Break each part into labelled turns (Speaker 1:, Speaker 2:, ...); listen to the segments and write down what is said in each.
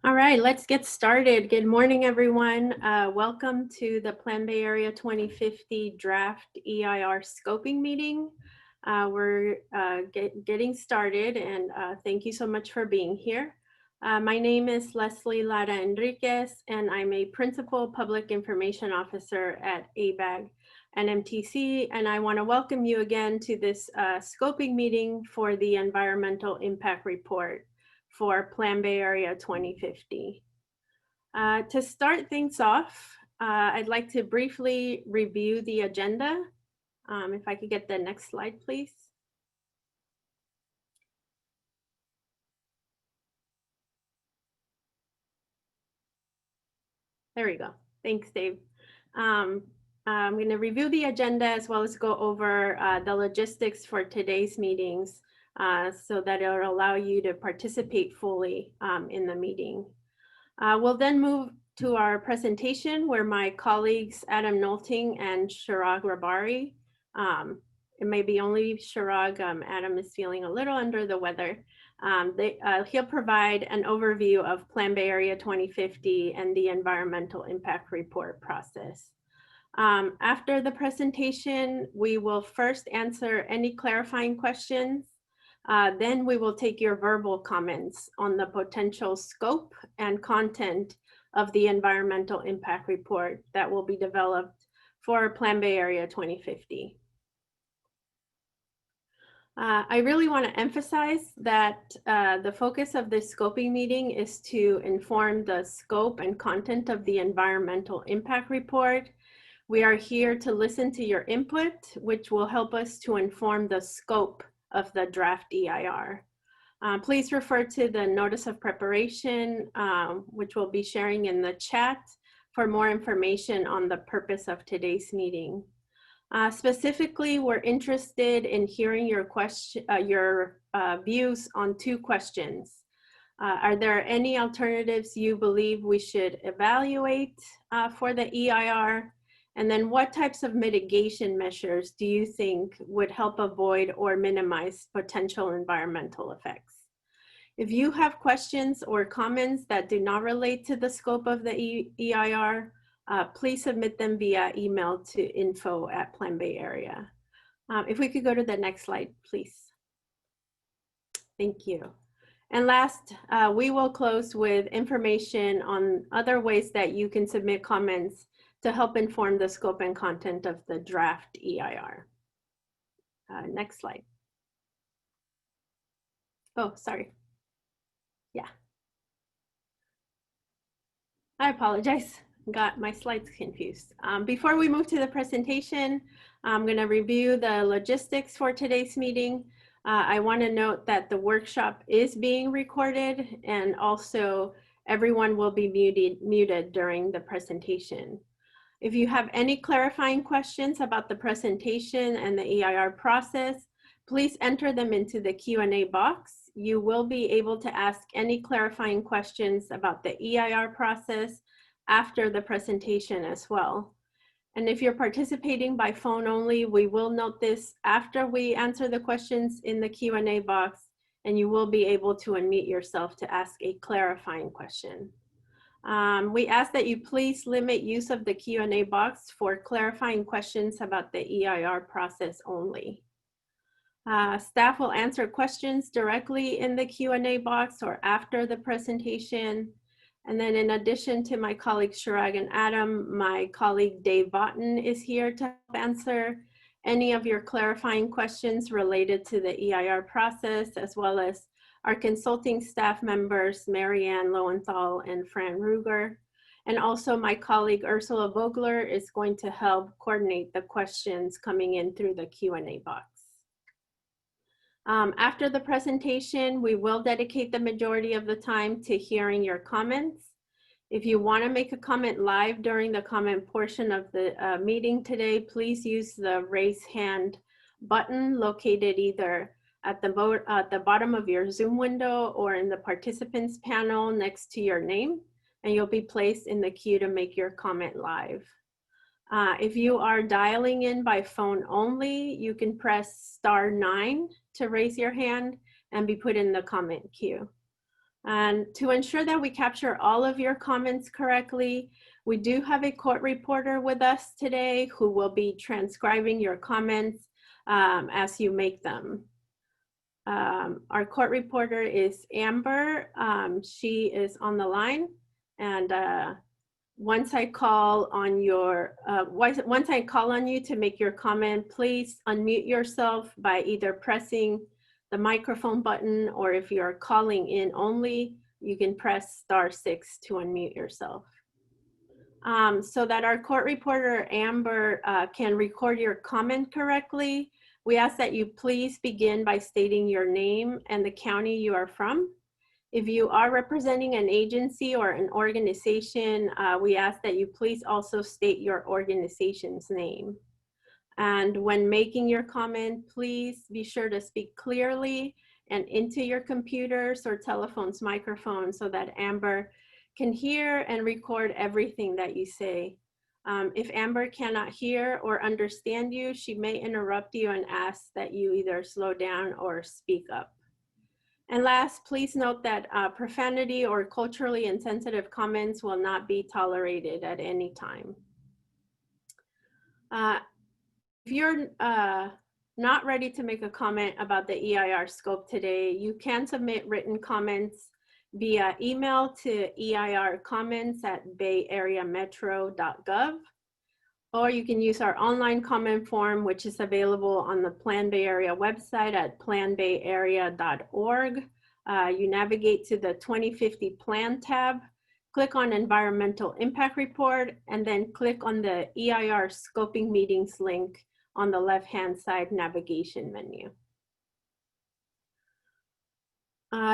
Speaker 1: All right, let's get started. Good morning, everyone. Welcome to the Plan Bay Area 2050 Draft EIR Scoping Meeting. We're getting started, and thank you so much for being here. My name is Leslie Lara Enriquez, and I'm a Principal Public Information Officer at ABAG and MTC, and I want to welcome you again to this scoping meeting for the Environmental Impact Report for Plan Bay Area 2050. To start things off, I'd like to briefly review the agenda. If I could get the next slide, please. There we go. Thanks, Dave. I'm going to review the agenda as well as go over the logistics for today's meetings so that it'll allow you to participate fully in the meeting. We'll then move to our presentation where my colleagues Adam Nolting and Chirag Rabari, it may be only Chirag, Adam is feeling a little under the weather. He'll provide an overview of Plan Bay Area 2050 and the Environmental Impact Report process. After the presentation, we will first answer any clarifying questions. Then we will take your verbal comments on the potential scope and content of the Environmental Impact Report that will be developed for Plan Bay Area 2050. I really want to emphasize that the focus of this scoping meeting is to inform the scope and content of the Environmental Impact Report. We are here to listen to your input, which will help us to inform the scope of the draft EIR. Please refer to the notice of preparation, which we'll be sharing in the chat for more information on the purpose of today's meeting. Specifically, we're interested in hearing your views on two questions. Are there any alternatives you believe we should evaluate for the EIR? And then what types of mitigation measures do you think would help avoid or minimize potential environmental effects? If you have questions or comments that do not relate to the scope of the EIR, please submit them via email to info@Plan Bay Area. If we could go to the next slide, please. Thank you. And last, we will close with information on other ways that you can submit comments to help inform the scope and content of the draft EIR. Next slide. Oh, sorry. Yeah. I apologize. Got my slides confused. Before we move to the presentation, I'm going to review the logistics for today's meeting. I want to note that the workshop is being recorded, and also everyone will be muted during the presentation. If you have any clarifying questions about the presentation and the EIR process, please enter them into the Q&A box. You will be able to ask any clarifying questions about the EIR process after the presentation as well. And if you're participating by phone only, we will note this after we answer the questions in the Q&A box, and you will be able to unmute yourself to ask a clarifying question. We ask that you please limit use of the Q&A box for clarifying questions about the EIR process only. Staff will answer questions directly in the Q&A box or after the presentation. And then in addition to my colleagues Chirag and Adam, my colleague Dave Botten is here to help answer any of your clarifying questions related to the EIR process, as well as our consulting staff members, Marianne Lowenthal and Fran Ruger. And also my colleague Ursula Vogler is going to help coordinate the questions coming in through the Q&A box. After the presentation, we will dedicate the majority of the time to hearing your comments. If you want to make a comment live during the comment portion of the meeting today, please use the raise hand button located either at the bottom of your Zoom window or in the participants panel next to your name, and you'll be placed in the queue to make your comment live. If you are dialing in by phone only, you can press *9 to raise your hand and be put in the comment queue. And to ensure that we capture all of your comments correctly, we do have a court reporter with us today who will be transcribing your comments as you make them. Our court reporter is Amber. She is on the line, and once I call on your, once I call on you to make your comment, please unmute yourself by either pressing the microphone button, or if you're calling in only, you can press *6 to unmute yourself. So that our court reporter, Amber, can record your comment correctly, we ask that you please begin by stating your name and the county you are from. If you are representing an agency or an organization, we ask that you please also state your organization's name. And when making your comment, please be sure to speak clearly and into your computer's or telephone's microphone so that Amber can hear and record everything that you say. If Amber cannot hear or understand you, she may interrupt you and ask that you either slow down or speak up. And last, please note that profanity or culturally insensitive comments will not be tolerated at any time. If you're not ready to make a comment about the EIR scope today, you can submit written comments via email to eircomments@bayareametro.gov, or you can use our online comment form, which is available on the Plan Bay Area website at planbayarea.org. You navigate to the 2050 Plan tab, click on Environmental Impact Report, and then click on the EIR Scoping Meetings link on the left-hand side navigation menu.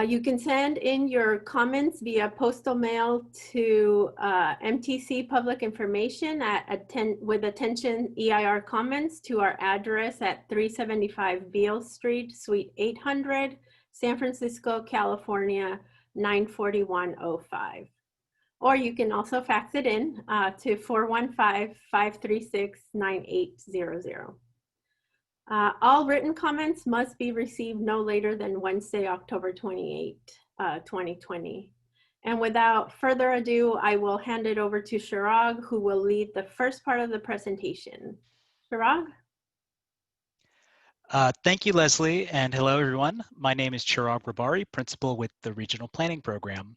Speaker 1: You can send in your comments via postal mail to MTC Public Information with attention EIR comments to our address at 375 Beale Street, Suite 800, San Francisco, California, 94105. Or you can also fax it in to 415-536-9800. All written comments must be received no later than Wednesday, October 28, 2020. And without further ado, I will hand it over to Chirag, who will lead the first part of the presentation. Chirag?
Speaker 2: Thank you, Leslie, and hello, everyone. My name is Chirag Rabari, Principal with the Regional Planning Program.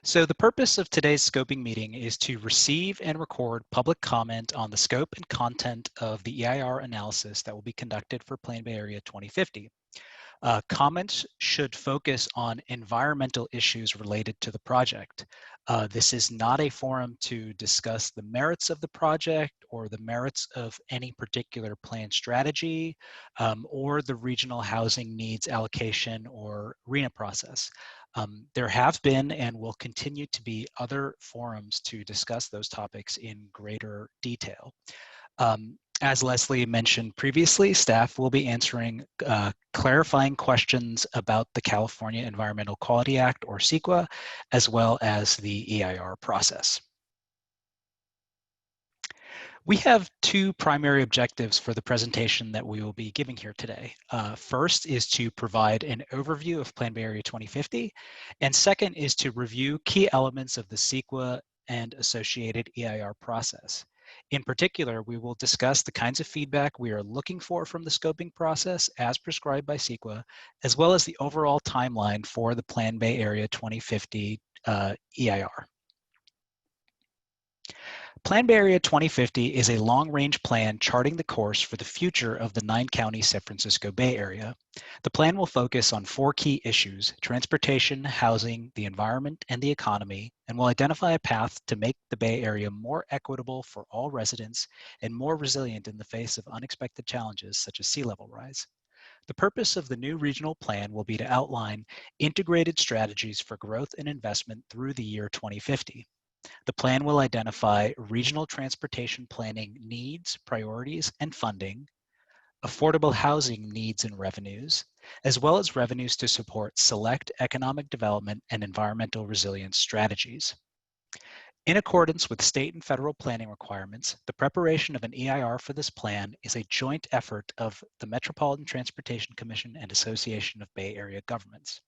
Speaker 2: So the purpose of today's scoping meeting is to receive and record public comment on the scope and content of the EIR analysis that will be conducted for Plan Bay Area 2050. Comments should focus on environmental issues related to the project. This is not a forum to discuss the merits of the project or the merits of any particular plan strategy or the regional housing needs allocation or RHNA process. There have been and will continue to be other forums to discuss those topics in greater detail. As Leslie mentioned previously, staff will be answering clarifying questions about the California Environmental Quality Act, or CEQA, as well as the EIR process. We have two primary objectives for the presentation that we will be giving here today. First is to provide an overview of Plan Bay Area 2050, and second is to review key elements of the CEQA and associated EIR process. In particular, we will discuss the kinds of feedback we are looking for from the scoping process as prescribed by CEQA, as well as the overall timeline for the Plan Bay Area 2050 EIR. Plan Bay Area 2050 is a long-range plan charting the course for the future of the 9-county San Francisco Bay Area. The plan will focus on 4 key issues: transportation, housing, the environment, and the economy, and will identify a path to make the Bay Area more equitable for all residents and more resilient in the face of unexpected challenges such as sea level rise. The purpose of the new regional plan will be to outline integrated strategies for growth and investment through the year 2050. The plan will identify regional transportation planning needs, priorities, and funding, affordable housing needs and revenues, as well as revenues to support select economic development and environmental resilience strategies. In accordance with state and federal planning requirements, the preparation of an EIR for this plan is a joint effort of the Metropolitan Transportation Commission and Association of Bay Area Governments.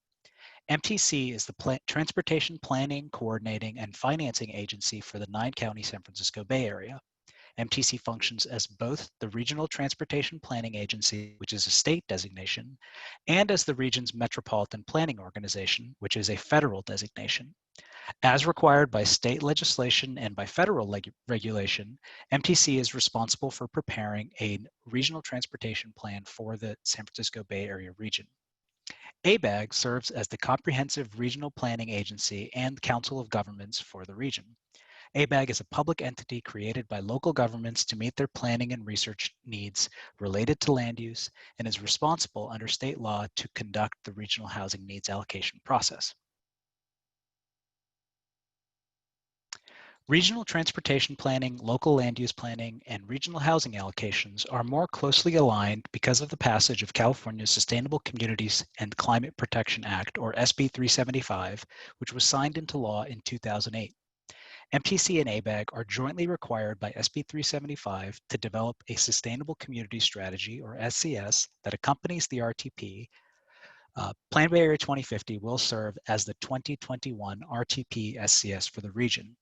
Speaker 2: MTC is the transportation planning, coordinating, and financing agency for the 9-county San Francisco Bay Area. MTC functions as both the Regional Transportation Planning Agency, which is a state designation, and as the region's Metropolitan Planning Organization, which is a federal designation. As required by state legislation and by federal regulation, MTC is responsible for preparing a regional transportation plan for the San Francisco Bay Area region. ABAG serves as the comprehensive regional planning agency and council of governments for the region. ABAG is a public entity created by local governments to meet their planning and research needs related to land use and is responsible under state law to conduct the regional housing needs allocation process. Regional transportation planning, local land use planning, and regional housing allocations are more closely aligned because of the passage of California's Sustainable Communities and Climate Protection Act, or SB 375, which was signed into law in 2008. MTC and ABAG are jointly required by SB 375 to develop a Sustainable Community Strategy, or SCS, that accompanies the RTP. Plan Bay Area 2050 will serve as the 2021 RTP SCS for the region.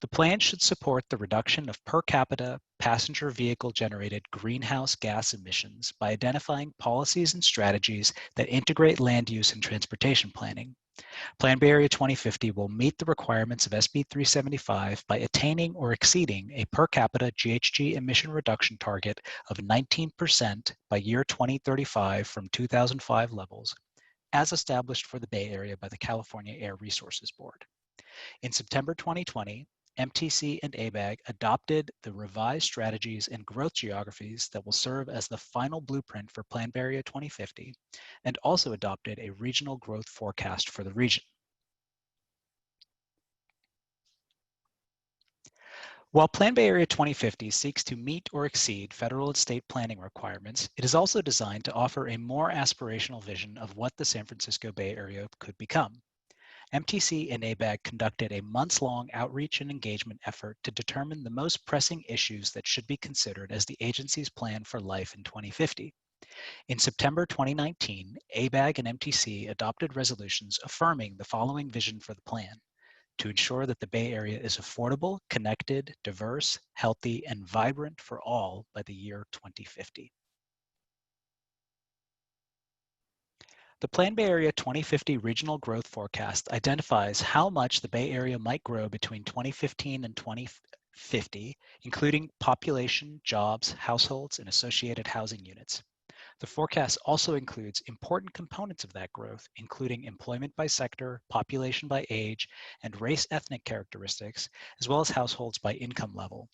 Speaker 2: The plan should support the reduction of per capita passenger vehicle generated greenhouse gas emissions by identifying policies and strategies that integrate land use and transportation planning. Plan Bay Area 2050 will meet the requirements of SB 375 by attaining or exceeding a per capita GHG emission reduction target of 19% by year 2035 from 2005 levels, as established for the Bay Area by the California Air Resources Board. In September 2020, MTC and ABAG adopted the revised strategies and growth geographies that will serve as the final blueprint for Plan Bay Area 2050, and also adopted a regional growth forecast for the region. While Plan Bay Area 2050 seeks to meet or exceed federal and state planning requirements, it is also designed to offer a more aspirational vision of what the San Francisco Bay Area could become. MTC and ABAG conducted a months-long outreach and engagement effort to determine the most pressing issues that should be considered as the agency's plan for life in 2050. In September 2019, ABAG and MTC adopted resolutions affirming the following vision for the plan: to ensure that the Bay Area is affordable, connected, diverse, healthy, and vibrant for all by the year 2050. The Plan Bay Area 2050 Regional Growth Forecast identifies how much the Bay Area might grow between 2015 and 2050, including population, jobs, households, and associated housing units. The forecast also includes important components of that growth, including employment by sector, population by age, and race-ethnic characteristics, as well as households by income level.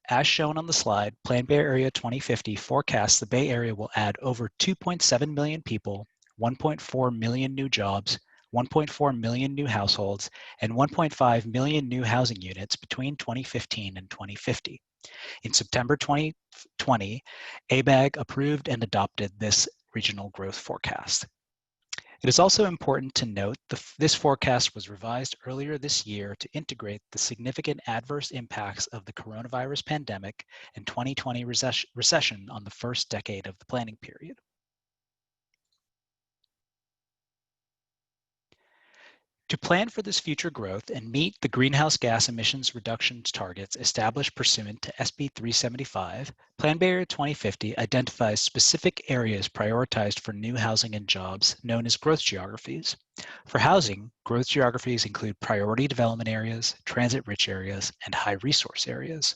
Speaker 2: As shown on the slide, Plan Bay Area 2050 forecasts the Bay Area will add over 2.7 million people, 1.4 million new jobs, 1.4 million new households, and 1.5 million new housing units between 2015 and 2050. In September 2020, ABAG approved and adopted this regional growth forecast. It is also important to note this forecast was revised earlier this year to integrate the significant adverse impacts of the coronavirus pandemic and 2020 recession on the first decade of the planning period. To plan for this future growth and meet the greenhouse gas emissions reductions targets established pursuant to SB 375, Plan Bay Area 2050 identifies specific areas prioritized for new housing and jobs, known as growth geographies. For housing, growth geographies include priority development areas, transit-rich areas, and high-resource areas.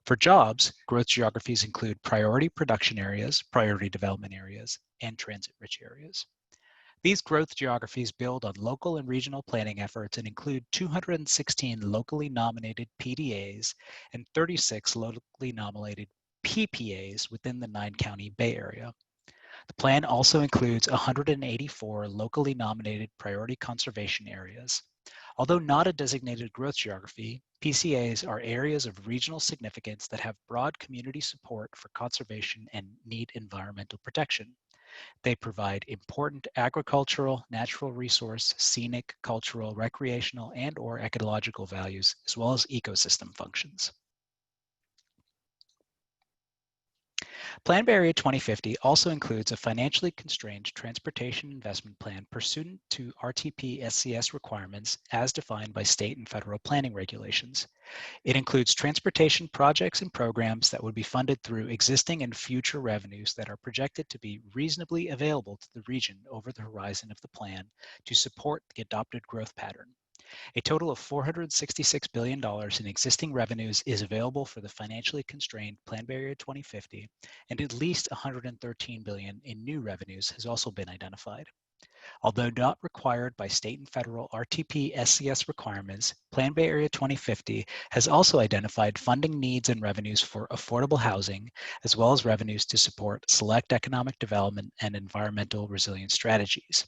Speaker 2: For jobs, growth geographies include priority production areas, priority development areas, and transit-rich areas. These growth geographies build on local and regional planning efforts and include 216 locally nominated PDAs and 36 locally nominated PPAs within the 9-county Bay Area. The plan also includes 184 locally nominated priority conservation areas. Although not a designated growth geography, PCAs are areas of regional significance that have broad community support for conservation and need environmental protection. They provide important agricultural, natural resource, scenic, cultural, recreational, and/or ecological values, as well as ecosystem functions. Plan Bay Area 2050 also includes a financially constrained transportation investment plan pursuant to RTP SCS requirements as defined by state and federal planning regulations. It includes transportation projects and programs that would be funded through existing and future revenues that are projected to be reasonably available to the region over the horizon of the plan to support the adopted growth pattern. A total of $466 billion in existing revenues is available for the financially constrained Plan Bay Area 2050, and at least $113 billion in new revenues has also been identified. Although not required by state and federal RTP SCS requirements, Plan Bay Area 2050 has also identified funding needs and revenues for affordable housing, as well as revenues to support select economic development and environmental resilience strategies.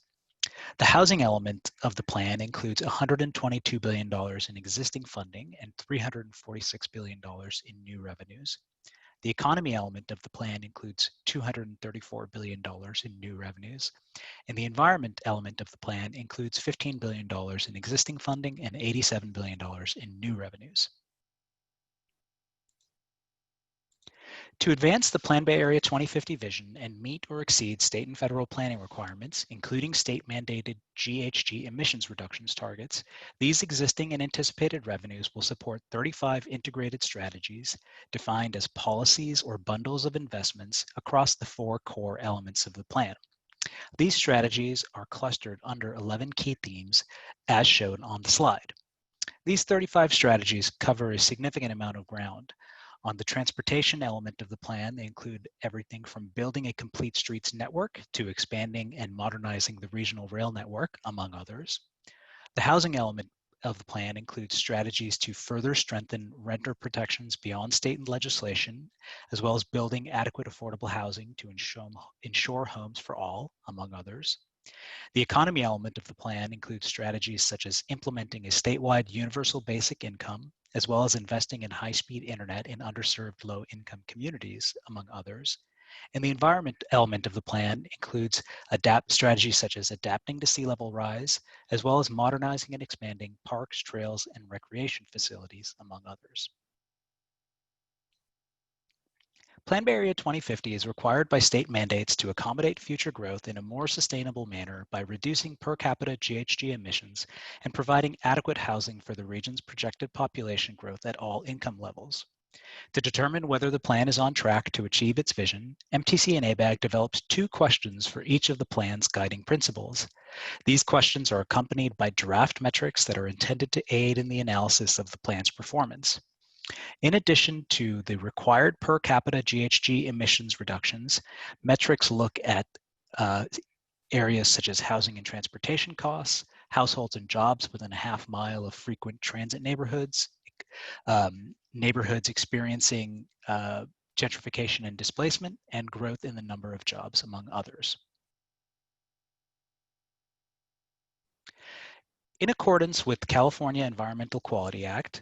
Speaker 2: The housing element of the plan includes $122 billion in existing funding and $346 billion in new revenues. The economy element of the plan includes $234 billion in new revenues, and the environment element of the plan includes $15 billion in existing funding and $87 billion in new revenues. To advance the Plan Bay Area 2050 vision and meet or exceed state and federal planning requirements, including state-mandated GHG emissions reductions targets, these existing and anticipated revenues will support 35 integrated strategies defined as policies or bundles of investments across the 4 core elements of the plan. These strategies are clustered under 11 key themes as shown on the slide. These 35 strategies cover a significant amount of ground. On the transportation element of the plan, they include everything from building a complete streets network to expanding and modernizing the regional rail network, among others. The housing element of the plan includes strategies to further strengthen renter protections beyond state and legislation, as well as building adequate affordable housing to ensure homes for all, among others. The economy element of the plan includes strategies such as implementing a statewide universal basic income, as well as investing in high-speed internet in underserved low-income communities, among others. And the environment element of the plan includes strategies such as adapting to sea level rise, as well as modernizing and expanding parks, trails, and recreation facilities, among others. Plan Bay Area 2050 is required by state mandates to accommodate future growth in a more sustainable manner by reducing per capita GHG emissions and providing adequate housing for the region's projected population growth at all income levels. To determine whether the plan is on track to achieve its vision, MTC and ABAG develops 2 questions for each of the plan's guiding principles. These questions are accompanied by draft metrics that are intended to aid in the analysis of the plan's performance. In addition to the required per capita GHG emissions reductions, metrics look at areas such as housing and transportation costs, households and jobs within a half mile of frequent transit neighborhoods, neighborhoods experiencing gentrification and displacement, and growth in the number of jobs, among others. In accordance with the California Environmental Quality Act,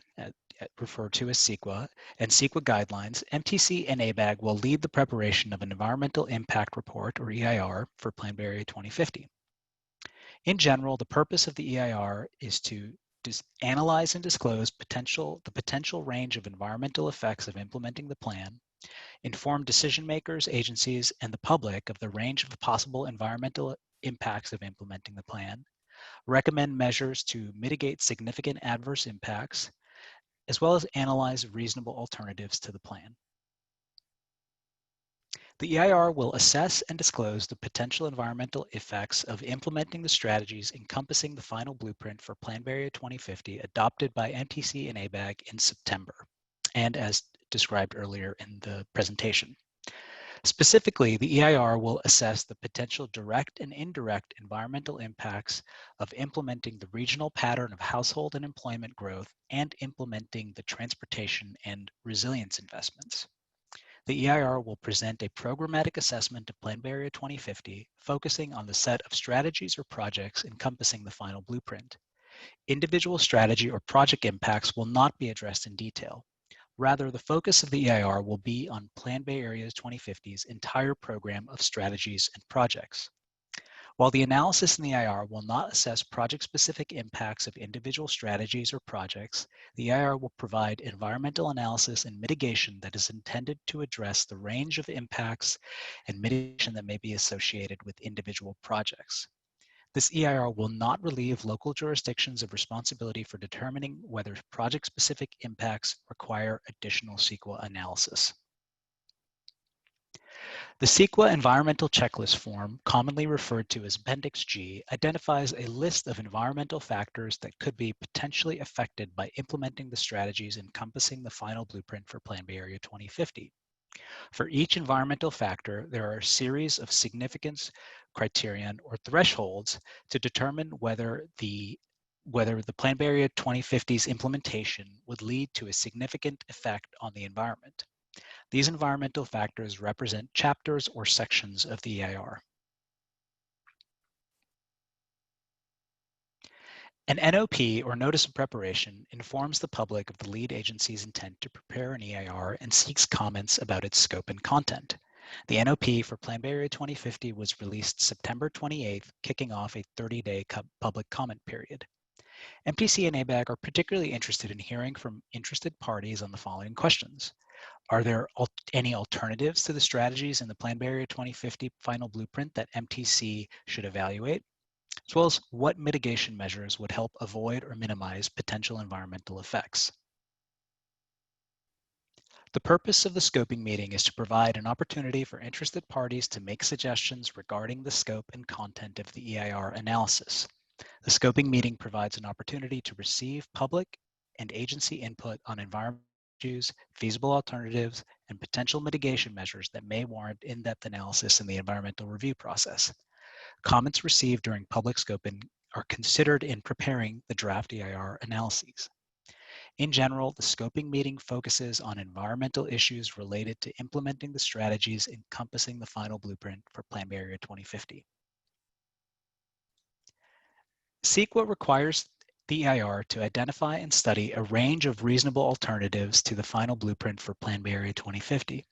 Speaker 2: referred to as CEQA, and CEQA guidelines, MTC and ABAG will lead the preparation of an Environmental Impact Report, or EIR, for Plan Bay Area 2050. In general, the purpose of the EIR is to analyze and disclose the potential range of environmental effects of implementing the plan, inform decision makers, agencies, and the public of the range of possible environmental impacts of implementing the plan, recommend measures to mitigate significant adverse impacts, as well as analyze reasonable alternatives to the plan. The EIR will assess and disclose the potential environmental effects of implementing the strategies encompassing the final blueprint for Plan Bay Area 2050 adopted by MTC and ABAG in September, and as described earlier in the presentation. Specifically, the EIR will assess the potential direct and indirect environmental impacts of implementing the regional pattern of household and employment growth and implementing the transportation and resilience investments. The EIR will present a programmatic assessment of Plan Bay Area 2050, focusing on the set of strategies or projects encompassing the final blueprint. Individual strategy or project impacts will not be addressed in detail. Rather, the focus of the EIR will be on Plan Bay Area 2050's entire program of strategies and projects. While the analysis in the EIR will not assess project-specific impacts of individual strategies or projects, the EIR will provide environmental analysis and mitigation that is intended to address the range of impacts and mitigation that may be associated with individual projects. This EIR will not relieve local jurisdictions of responsibility for determining whether project-specific impacts require additional CEQA analysis. The CEQA Environmental Checklist Form, commonly referred to as Appendix G, identifies a list of environmental factors that could be potentially affected by implementing the strategies encompassing the final blueprint for Plan Bay Area 2050. For each environmental factor, there are a series of significance criterion or thresholds to determine whether the Plan Bay Area 2050's implementation would lead to a significant effect on the environment. These environmental factors represent chapters or sections of the EIR. An NOP, or Notice of Preparation, informs the public of the lead agency's intent to prepare an EIR and seeks comments about its scope and content. The NOP for Plan Bay Area 2050 was released September 28th, kicking off a 30-day public comment period. MTC and ABAG are particularly interested in hearing from interested parties on the following questions. Are there any alternatives to the strategies in the Plan Bay Area 2050 final blueprint that MTC should evaluate? As well as what mitigation measures would help avoid or minimize potential environmental effects? The purpose of the scoping meeting is to provide an opportunity for interested parties to make suggestions regarding the scope and content of the EIR analysis. The scoping meeting provides an opportunity to receive public and agency input on environmental issues, feasible alternatives, and potential mitigation measures that may warrant in-depth analysis in the environmental review process. Comments received during public scoping are considered in preparing the draft EIR analyses. In general, the scoping meeting focuses on environmental issues related to implementing the strategies encompassing the final blueprint for Plan Bay Area 2050. CEQA requires the EIR to identify and study a range of reasonable alternatives to the final blueprint for Plan Bay Area 2050.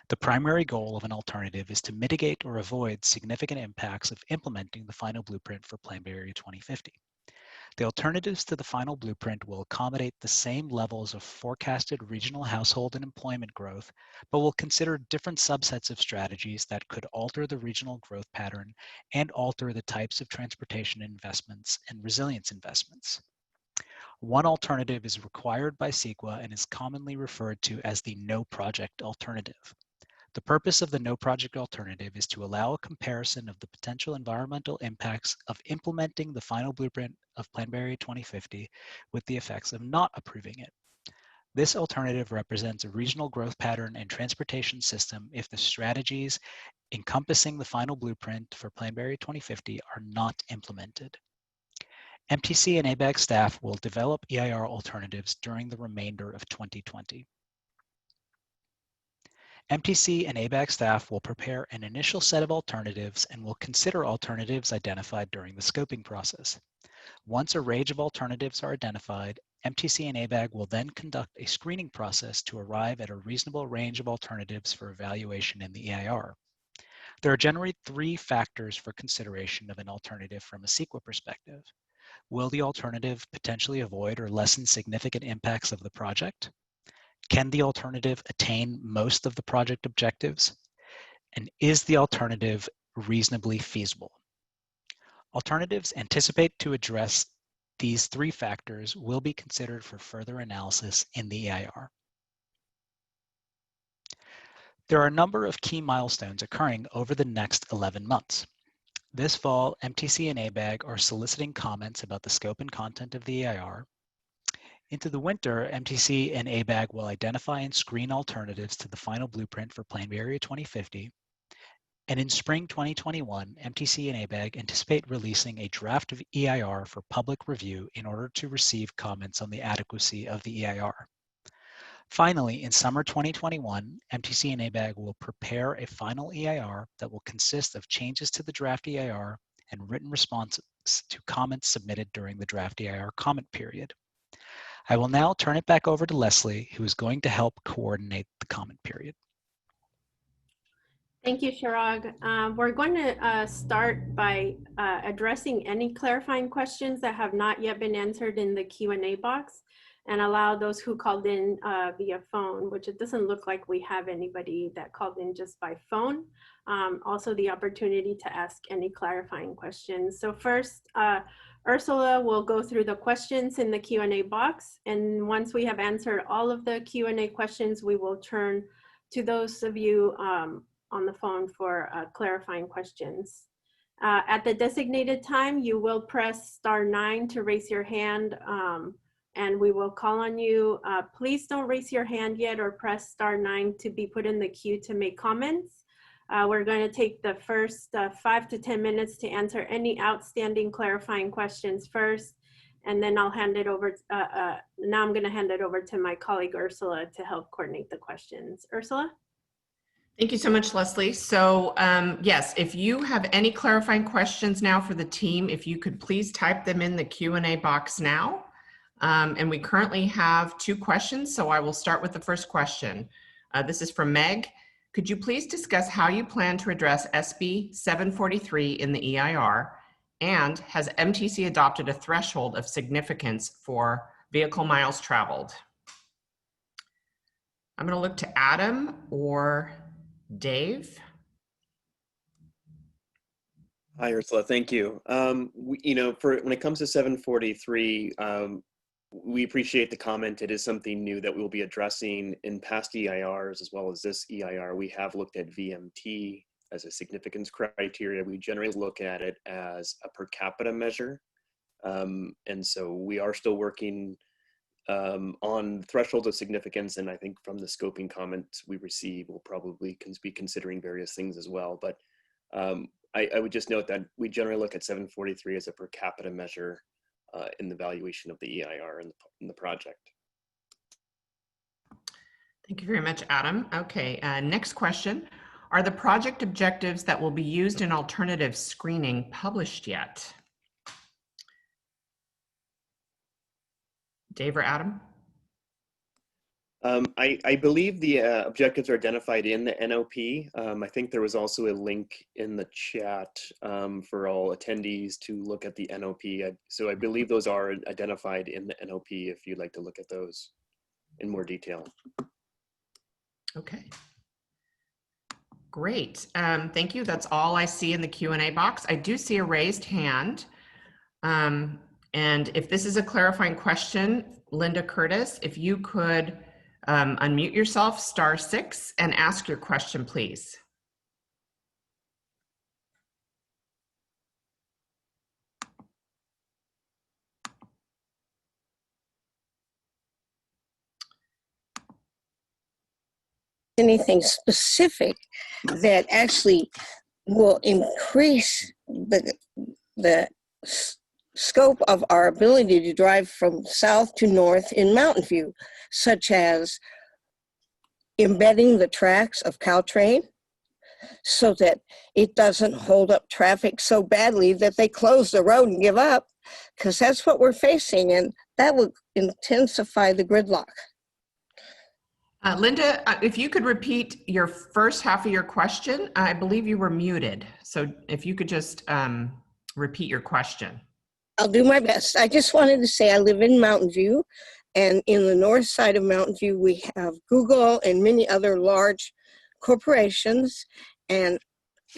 Speaker 2: The primary goal of an alternative is to mitigate or avoid significant impacts of implementing the final blueprint for Plan Bay Area 2050. The alternatives to the final blueprint will accommodate the same levels of forecasted regional household and employment growth, but will consider different subsets of strategies that could alter the regional growth pattern and alter the types of transportation investments and resilience investments. One alternative is required by CEQA and is commonly referred to as the no project alternative. The purpose of the no project alternative is to allow a comparison of the potential environmental impacts of implementing the final blueprint of Plan Bay Area 2050 with the effects of not approving it. This alternative represents a regional growth pattern and transportation system if the strategies encompassing the final blueprint for Plan Bay Area 2050 are not implemented. MTC and ABAG staff will develop EIR alternatives during the remainder of 2020. MTC and ABAG staff will prepare an initial set of alternatives and will consider alternatives identified during the scoping process. Once a range of alternatives are identified, MTC and ABAG will then conduct a screening process to arrive at a reasonable range of alternatives for evaluation in the EIR. There are generally three factors for consideration of an alternative from a CEQA perspective. Will the alternative potentially avoid or lessen significant impacts of the project? Can the alternative attain most of the project objectives? And is the alternative reasonably feasible? Alternatives anticipate to address these three factors will be considered for further analysis in the EIR. There are a number of key milestones occurring over the next 11 months. This fall, MTC and ABAG are soliciting comments about the scope and content of the EIR. Into the winter, MTC and ABAG will identify and screen alternatives to the final blueprint for Plan Bay Area 2050. And in spring 2021, MTC and ABAG anticipate releasing a draft of EIR for public review in order to receive comments on the adequacy of the EIR. Finally, in summer 2021, MTC and ABAG will prepare a final EIR that will consist of changes to the draft EIR and written responses to comments submitted during the draft EIR comment period. I will now turn it back over to Leslie, who is going to help coordinate the comment period.
Speaker 1: Thank you, Chirag. We're going to start by addressing any clarifying questions that have not yet been answered in the Q&A box and allow those who called in via phone, which it doesn't look like we have anybody that called in just by phone. Also the opportunity to ask any clarifying questions. So first, Ursula will go through the questions in the Q&A box. And once we have answered all of the Q&A questions, we will turn to those of you on the phone for clarifying questions. At the designated time, you will press *9 to raise your hand and we will call on you. Please don't raise your hand yet or press *9 to be put in the queue to make comments. We're going to take the first 5 to 10 minutes to answer any outstanding clarifying questions first, and then I'll hand it over. Now I'm going to hand it over to my colleague Ursula to help coordinate the questions. Ursula?
Speaker 3: Thank you so much, Leslie. So yes, if you have any clarifying questions now for the team, if you could please type them in the Q&A box now. And we currently have 2 questions, so I will start with the first question. This is from Meg. Could you please discuss how you plan to address SB 743 in the EIR? And has MTC adopted a threshold of significance for vehicle miles traveled? I'm going to look to Adam or Dave.
Speaker 4: Hi, Ursula. Thank you. When it comes to 743, we appreciate the comment. It is something new that we'll be addressing in past EIRs as well as this EIR. We have looked at VMT as a significance criteria. We generally look at it as a per capita measure. And so we are still working on thresholds of significance, and I think from the scoping comments we receive, we'll probably be considering various things as well. But I would just note that we generally look at 743 as a per capita measure in the valuation of the EIR in the project.
Speaker 3: Thank you very much, Adam. Okay, next question. Are the project objectives that will be used in alternative screening published yet? Dave or Adam?
Speaker 4: I believe the objectives are identified in the NOP. I think there was also a link in the chat for all attendees to look at the NOP. So I believe those are identified in the NOP if you'd like to look at those in more detail.
Speaker 3: Okay. Great. Thank you. That's all I see in the Q&A box. I do see a raised hand. And if this is a clarifying question, Linda Curtis, if you could unmute yourself, *6, and ask your question, please.
Speaker 5: Anything specific that actually will increase the scope of our ability to drive from south to north in Mountain View, such as embedding the tracks of Caltrain so that it doesn't hold up traffic so badly that they close the road and give up, because that's what we're facing, and that will intensify the gridlock.
Speaker 3: Linda, if you could repeat your first half of your question, I believe you were muted. So if you could just repeat your question.
Speaker 5: I'll do my best. I just wanted to say I live in Mountain View, and in the north side of Mountain View, we have Google and many other large corporations, and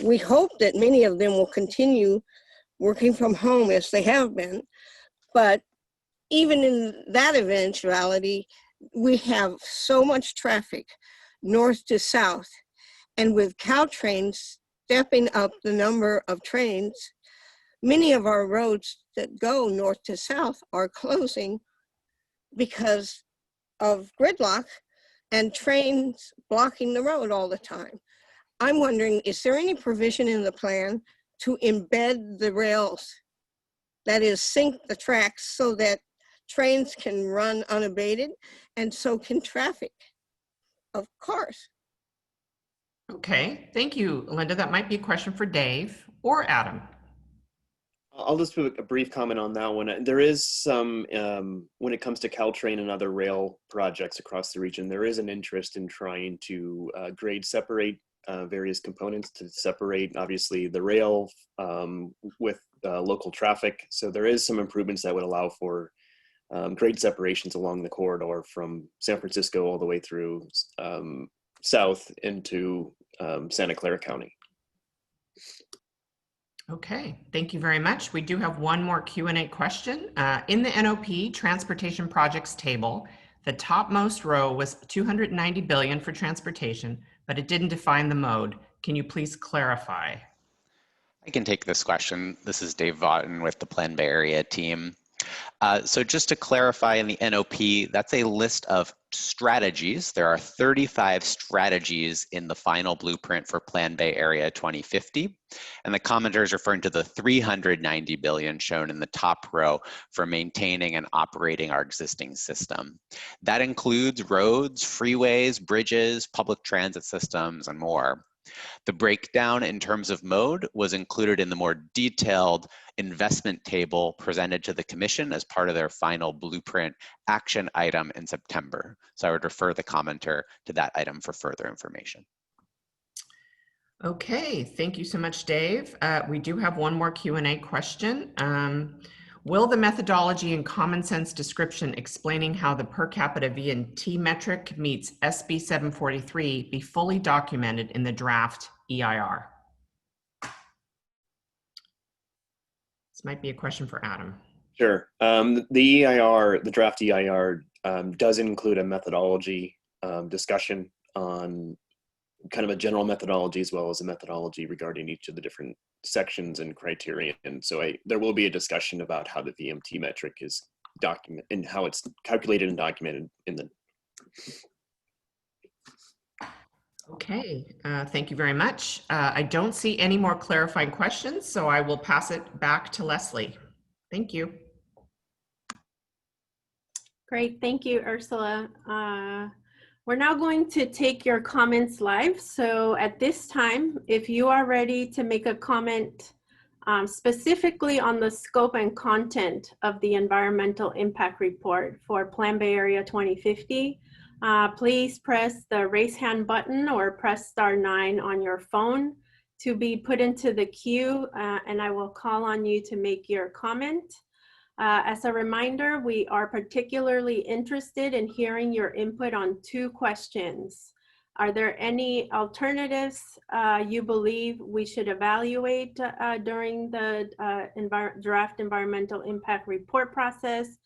Speaker 5: we hope that many of them will continue working from home as they have been. But even in that eventuality, we have so much traffic north to south, and with Caltrain stepping up the number of trains, many of our roads that go north to south are closing because of gridlock and trains blocking the road all the time. I'm wondering, is there any provision in the plan to embed the rails, that is, sink the tracks so that trains can run unabated, and so can traffic of cars?
Speaker 3: Okay, thank you, Linda. That might be a question for Dave or Adam.
Speaker 4: I'll just put a brief comment on that one. There is some, when it comes to Caltrain and other rail projects across the region, there is an interest in trying to grade separate various components to separate, obviously, the rail with local traffic. So there is some improvements that would allow for grade separations along the corridor from San Francisco all the way through south into Santa Clara County.
Speaker 3: Okay, thank you very much. We do have one more Q&A question. In the NOP transportation projects table, the topmost row was 290 billion for transportation, but it didn't define the mode. Can you please clarify?
Speaker 6: I can take this question. This is Dave Vaughton with the Plan Bay Area team. So just to clarify, in the NOP, that's a list of strategies. There are 35 strategies in the final blueprint for Plan Bay Area 2050. And the commenter is referring to the 390 billion shown in the top row for maintaining and operating our existing system. That includes roads, freeways, bridges, public transit systems, and more. The breakdown in terms of mode was included in the more detailed investment table presented to the Commission as part of their final blueprint action item in September. So I would refer the commenter to that item for further information.
Speaker 3: Okay, thank you so much, Dave. We do have one more Q&A question. Will the methodology and common sense description explaining how the per capita V&T metric meets SB 743 be fully documented in the draft EIR? This might be a question for Adam.
Speaker 4: Sure. The EIR, the draft EIR, does include a methodology discussion on kind of a general methodology as well as a methodology regarding each of the different sections and criteria. And so there will be a discussion about how the VMT metric is documented and how it's calculated and documented in the.
Speaker 3: Okay, thank you very much. I don't see any more clarifying questions, so I will pass it back to Leslie. Thank you.
Speaker 1: Great, thank you, Ursula. We're now going to take your comments live. So at this time, if you are ready to make a comment specifically on the scope and content of the environmental impact report for Plan Bay Area 2050, please press the raise hand button or press *9 on your phone to be put into the queue, and I will call on you to make your comment. As a reminder, we are particularly interested in hearing your input on 2 questions. Are there any alternatives you believe we should evaluate during the draft environmental impact report process?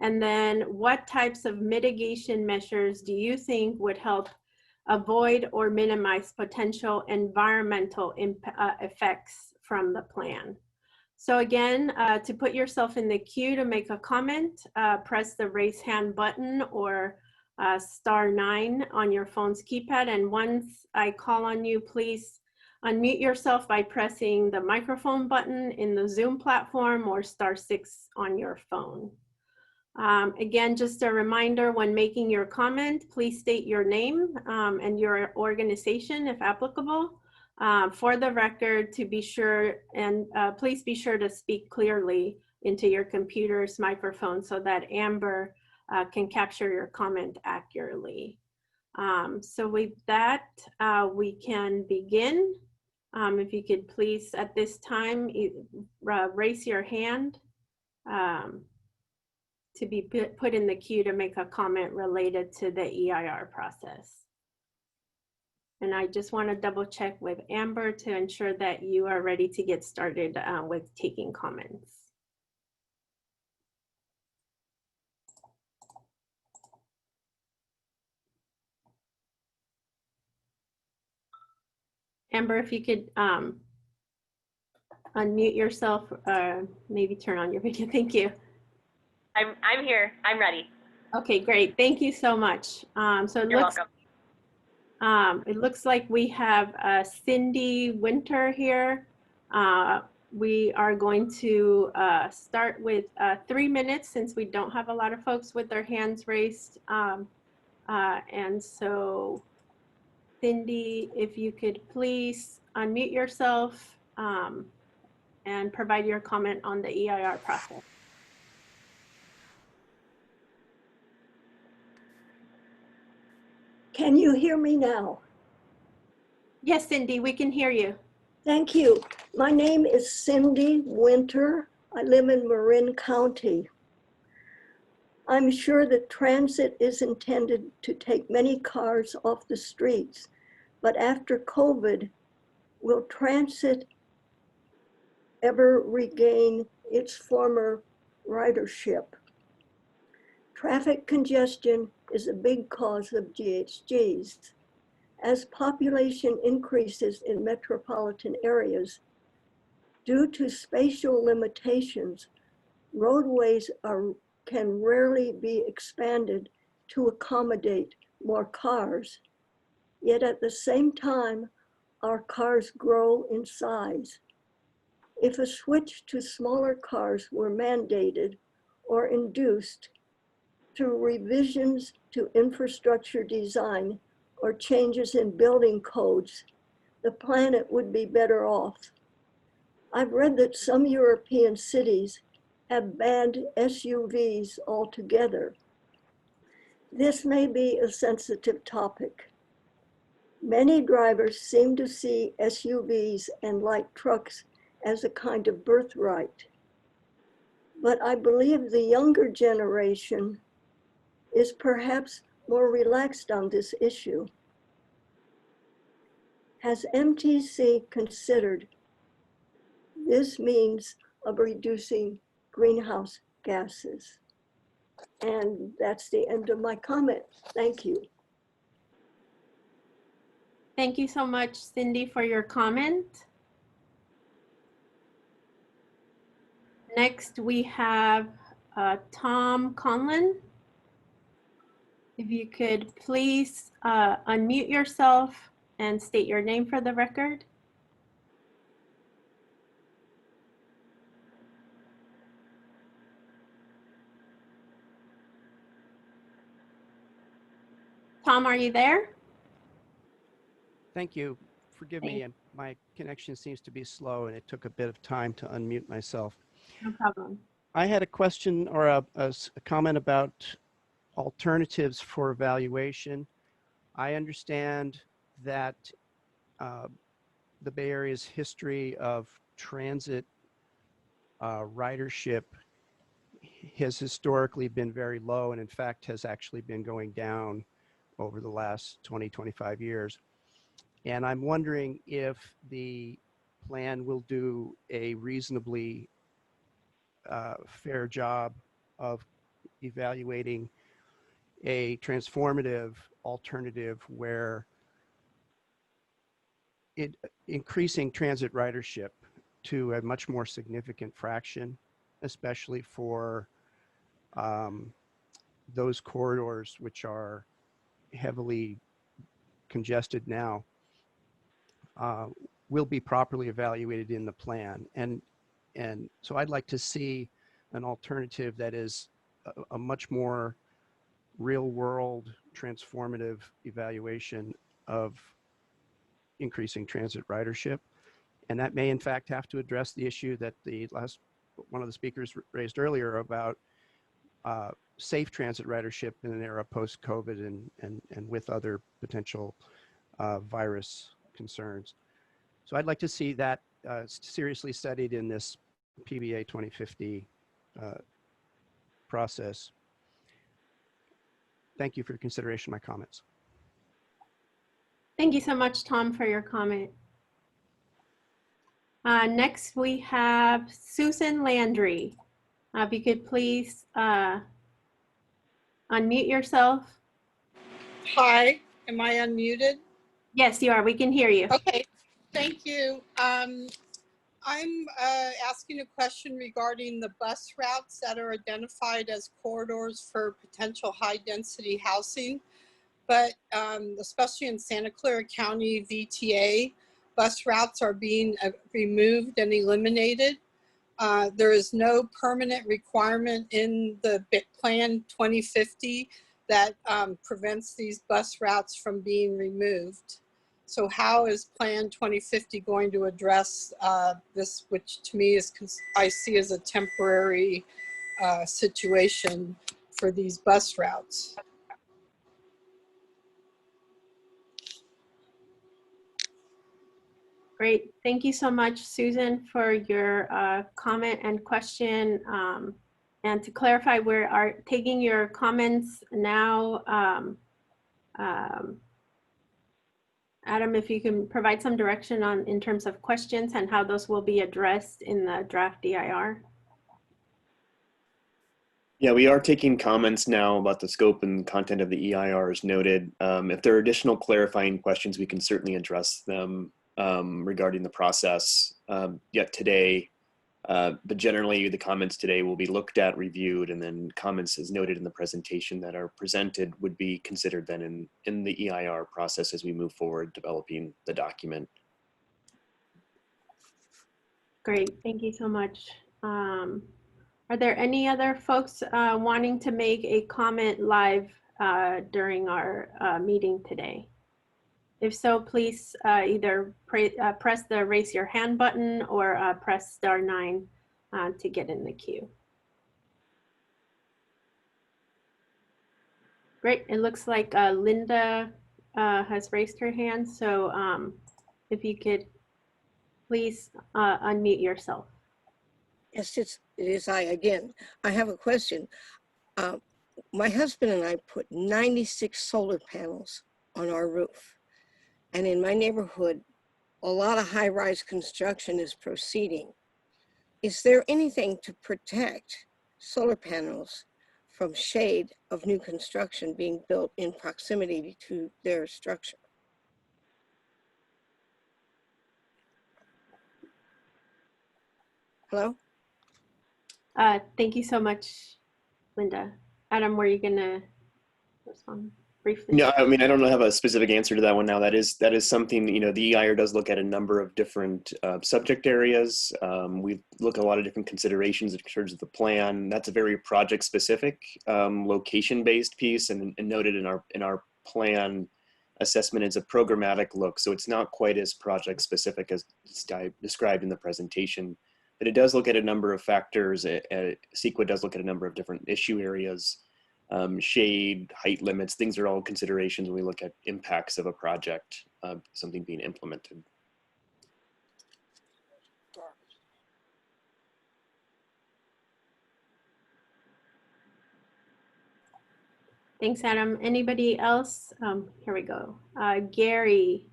Speaker 1: And then what types of mitigation measures do you think would help avoid or minimize potential environmental effects from the plan? So again, to put yourself in the queue to make a comment, press the raise hand button or *9 on your phone's keypad. And once I call on you, please unmute yourself by pressing the microphone button in the Zoom platform or *6 on your phone. Again, just a reminder, when making your comment, please state your name and your organization if applicable. For the record, to be sure, and please be sure to speak clearly into your computer's microphone so that Amber can capture your comment accurately. So with that, we can begin. If you could please at this time raise your hand to be put in the queue to make a comment related to the EIR process. And I just want to double check with Amber to ensure that you are ready to get started with taking comments. Amber, if you could unmute yourself, maybe turn on your video. Thank you.
Speaker 7: I'm here. I'm ready.
Speaker 1: Okay, great. Thank you so much.
Speaker 7: You're welcome.
Speaker 1: It looks like we have Cindy Winter here. We are going to start with 3 minutes since we don't have a lot of folks with their hands raised. And so Cindy, if you could please unmute yourself and provide your comment on the EIR process.
Speaker 8: Can you hear me now?
Speaker 1: Yes, Cindy, we can hear you.
Speaker 8: Thank you. My name is Cindy Winter. I live in Marin County. I'm sure that transit is intended to take many cars off the streets, but after COVID, will transit ever regain its former ridership? Traffic congestion is a big cause of GHGs. As population increases in metropolitan areas, due to spatial limitations, roadways can rarely be expanded to accommodate more cars. Yet at the same time, our cars grow in size. If a switch to smaller cars were mandated or induced through revisions to infrastructure design or changes in building codes, the planet would be better off. I've read that some European cities have banned SUVs altogether. This may be a sensitive topic. Many drivers seem to see SUVs and light trucks as a kind of birthright. But I believe the younger generation is perhaps more relaxed on this issue. Has MTC considered this means of reducing greenhouse gases? And that's the end of my comment. Thank you.
Speaker 1: Thank you so much, Cindy, for your comment. Next, we have Tom Conlon. If you could please unmute yourself and state your name for the record. Tom, are you there?
Speaker 9: Thank you. Forgive me, my connection seems to be slow and it took a bit of time to unmute myself.
Speaker 1: No problem.
Speaker 9: I had a question or a comment about alternatives for evaluation. I understand that the Bay Area's history of transit ridership has historically been very low and in fact has actually been going down over the last 20, 25 years. And I'm wondering if the plan will do a reasonably fair job of evaluating a transformative alternative where increasing transit ridership to a much more significant fraction, especially for those corridors which are heavily congested now, will be properly evaluated in the plan. And so I'd like to see an alternative that is a much more real world transformative evaluation of increasing transit ridership. And that may in fact have to address the issue that one of the speakers raised earlier about safe transit ridership in an era post-COVID and with other potential virus concerns. So I'd like to see that seriously studied in this PBA 2050 process. Thank you for your consideration of my comments.
Speaker 1: Thank you so much, Tom, for your comment. Next, we have Susan Landry. If you could please unmute yourself.
Speaker 10: Hi, am I unmuted?
Speaker 1: Yes, you are. We can hear you.
Speaker 10: Okay, thank you. I'm asking a question regarding the bus routes that are identified as corridors for potential high-density housing, but especially in Santa Clara County VTA, bus routes are being removed and eliminated. There is no permanent requirement in the Plan 2050 that prevents these bus routes from being removed. So how is Plan 2050 going to address this, which to me is, I see as a temporary situation for these bus routes?
Speaker 1: Great. Thank you so much, Susan, for your comment and question. And to clarify, we are taking your comments now. Adam, if you can provide some direction on in terms of questions and how those will be addressed in the draft DIR.
Speaker 4: Yeah, we are taking comments now about the scope and content of the EIR as noted. If there are additional clarifying questions, we can certainly address them regarding the process yet today. But generally, the comments today will be looked at, reviewed, and then comments as noted in the presentation that are presented would be considered then in the EIR process as we move forward developing the document.
Speaker 1: Great, thank you so much. Are there any other folks wanting to make a comment live during our meeting today? If so, please either press the raise your hand button or press *9 to get in the queue. Great, it looks like Linda has raised her hand. So if you could please unmute yourself.
Speaker 5: Yes, it is I again. I have a question. My husband and I put 96 solar panels on our roof. And in my neighborhood, a lot of high-rise construction is proceeding. Is there anything to protect solar panels from shade of new construction being built in proximity to their structure? Hello?
Speaker 1: Thank you so much, Linda. Adam, were you gonna respond briefly?
Speaker 4: No, I mean, I don't have a specific answer to that one now. That is something, you know, the EIR does look at a number of different subject areas. We look at a lot of different considerations in terms of the plan. That's a very project specific, location-based piece, and noted in our plan assessment is a programmatic look. So it's not quite as project specific as described in the presentation. But it does look at a number of factors. CEQA does look at a number of different issue areas, shade, height limits. Things are all considerations when we look at impacts of a project, something being implemented.
Speaker 1: Thanks, Adam. Anybody else? Here we go. Gary.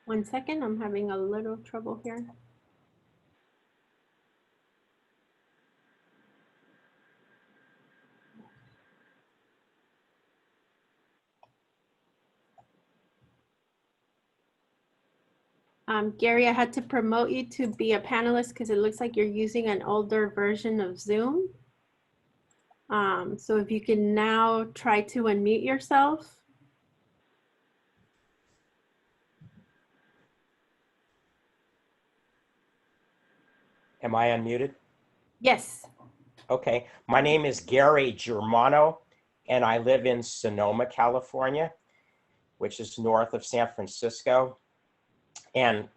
Speaker 1: One second, I'm having a little trouble here. Gary, I had to promote you to be a panelist because it looks like you're using an older version of Zoom. So if you can now try to unmute yourself.
Speaker 11: Am I unmuted?
Speaker 1: Yes.
Speaker 11: Okay. My name is Gary Germano, and I live in Sonoma, California, which is north of San Francisco. And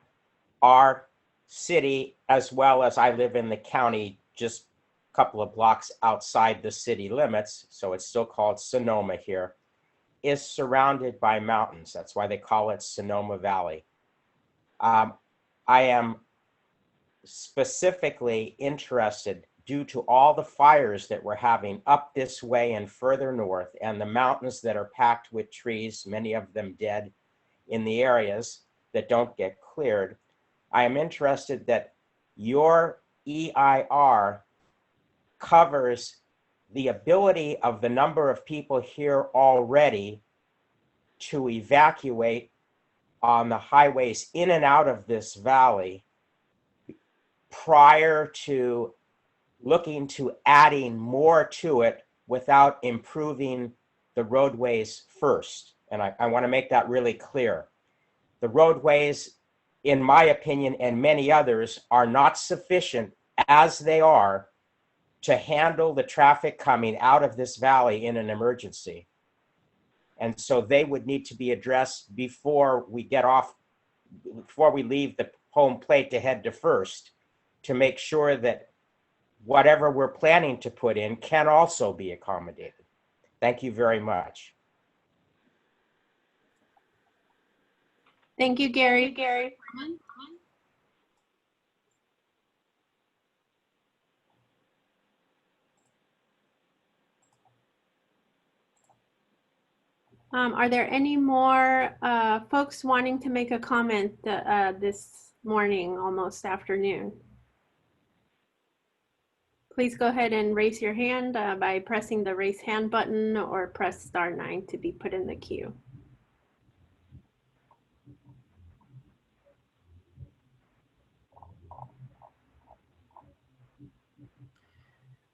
Speaker 11: our city, as well as I live in the county just a couple of blocks outside the city limits, so it's still called Sonoma here, is surrounded by mountains. That's why they call it Sonoma Valley. I am specifically interested due to all the fires that we're having up this way and further north, and the mountains that are packed with trees, many of them dead in the areas that don't get cleared. I am interested that your EIR covers the ability of the number of people here already to evacuate on the highways in and out of this valley prior to looking to adding more to it without improving the roadways first. And I want to make that really clear. The roadways, in my opinion, and many others, are not sufficient as they are to handle the traffic coming out of this valley in an emergency. And so they would need to be addressed before we get off, before we leave the home plate to head to first, to make sure that whatever we're planning to put in can also be accommodated. Thank you very much.
Speaker 1: Thank you, Gary. Are there any more folks wanting to make a comment this morning, almost afternoon? Please go ahead and raise your hand by pressing the raise hand button or press *9 to be put in the queue.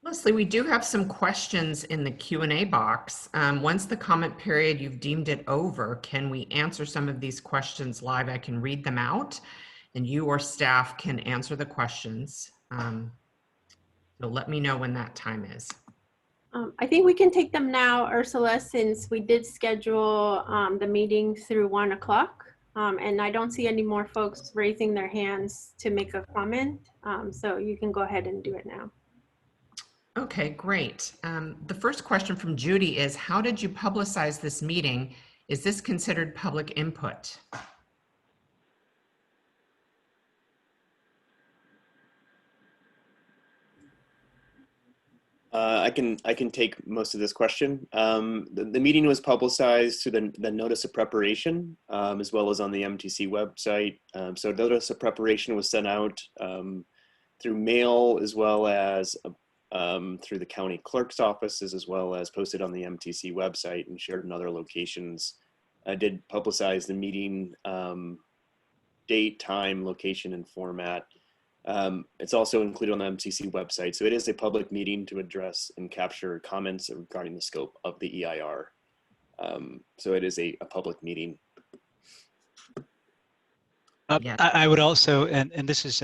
Speaker 3: Leslie, we do have some questions in the Q&A box. Once the comment period, you've deemed it over, can we answer some of these questions live? I can read them out and you or staff can answer the questions. So let me know when that time is.
Speaker 1: I think we can take them now, Ursula, since we did schedule the meeting through 1 o'clock. And I don't see any more folks raising their hands to make a comment. So you can go ahead and do it now.
Speaker 3: Okay, great. The first question from Judy is, how did you publicize this meeting? Is this considered public input?
Speaker 4: I can take most of this question. The meeting was publicized through the notice of preparation, as well as on the MTC website. So notice of preparation was sent out through mail, as well as through the county clerk's offices, as well as posted on the MTC website and shared in other locations. I did publicize the meeting date, time, location, and format. It's also included on the MTC website. So it is a public meeting to address and capture comments regarding the scope of the EIR. So it is a public meeting.
Speaker 3: Yeah.
Speaker 2: I would also, and this is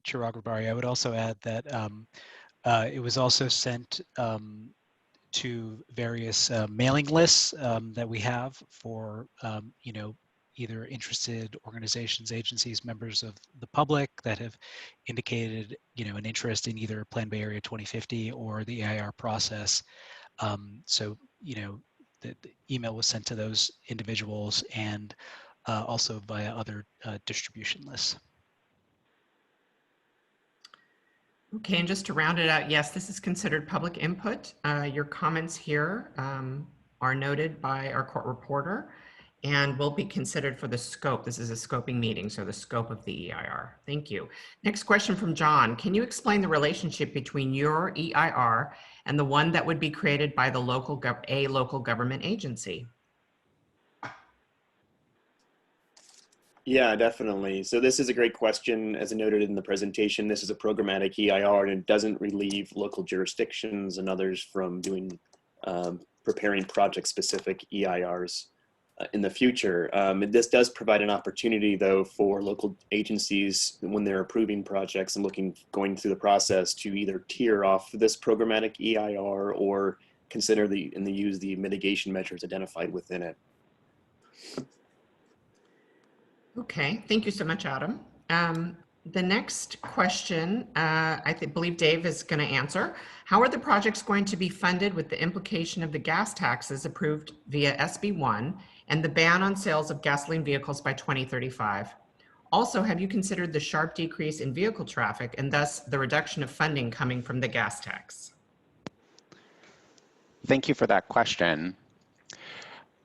Speaker 2: Chirag Rabari, I would also add that it was also sent to various mailing lists that we have for, you know, either interested organizations, agencies, members of the public that have indicated, you know, an interest in either Plan Bay Area 2050 or the EIR process. So, you know, the email was sent to those individuals and also via other distribution lists.
Speaker 3: Okay, and just to round it out, yes, this is considered public input. Your comments here are noted by our court reporter and will be considered for the scope. This is a scoping meeting, so the scope of the EIR. Thank you. Next question from John. Can you explain the relationship between your EIR and the one that would be created by the local government agency?
Speaker 4: Yeah, definitely. So this is a great question. As I noted in the presentation, this is a programmatic EIR, and it doesn't relieve local jurisdictions and others from doing preparing project-specific EIRs in the future. This does provide an opportunity, though, for local agencies when they're approving projects and going through the process to either tier off this programmatic EIR or consider use the mitigation measures identified within it.
Speaker 3: Okay, thank you so much, Adam. The next question, I believe Dave is going to answer. How are the projects going to be funded with the implication of the gas taxes approved via SB1 and the ban on sales of gasoline vehicles by 2035? Also, have you considered the sharp decrease in vehicle traffic and thus the reduction of funding coming from the gas tax?
Speaker 6: Thank you for that question.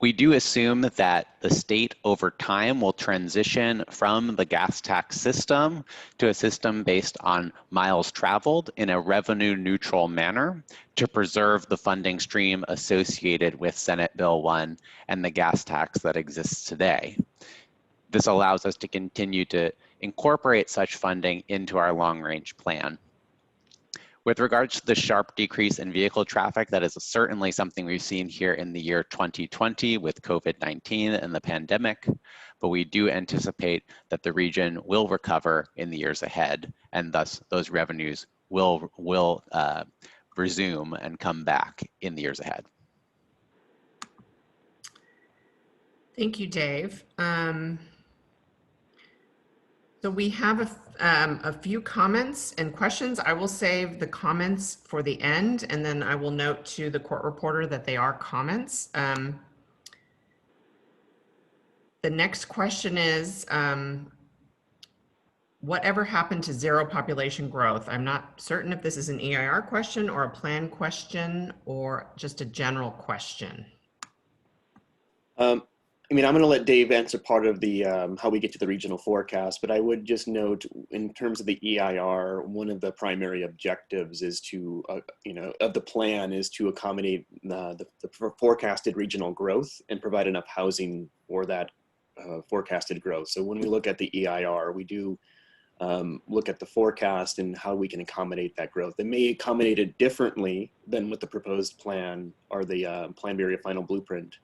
Speaker 6: We do assume that the state over time will transition from the gas tax system to a system based on miles traveled in a revenue neutral manner to preserve the funding stream associated with Senate Bill 1 and the gas tax that exists today. This allows us to continue to incorporate such funding into our long-range plan. With regards to the sharp decrease in vehicle traffic, that is certainly something we've seen here in the year 2020 with COVID-19 and the pandemic, but we do anticipate that the region will recover in the years ahead, and thus those revenues will resume and come back in the years ahead.
Speaker 3: Thank you, Dave. So we have a few comments and questions. I will save the comments for the end, and then I will note to the court reporter that they are comments. The next question is, whatever happened to zero population growth? I'm not certain if this is an EIR question or a plan question or just a general question.
Speaker 4: I mean, I'm going to let Dave answer part of the how we get to the regional forecast, but I would just note in terms of the EIR, one of the primary objectives is to, of the plan is to accommodate the forecasted regional growth and provide enough housing for that forecasted growth. So when we look at the EIR, we do look at the forecast and how we can accommodate that growth. It may accommodate it differently than what the proposed plan or the Plan Area Final Blueprint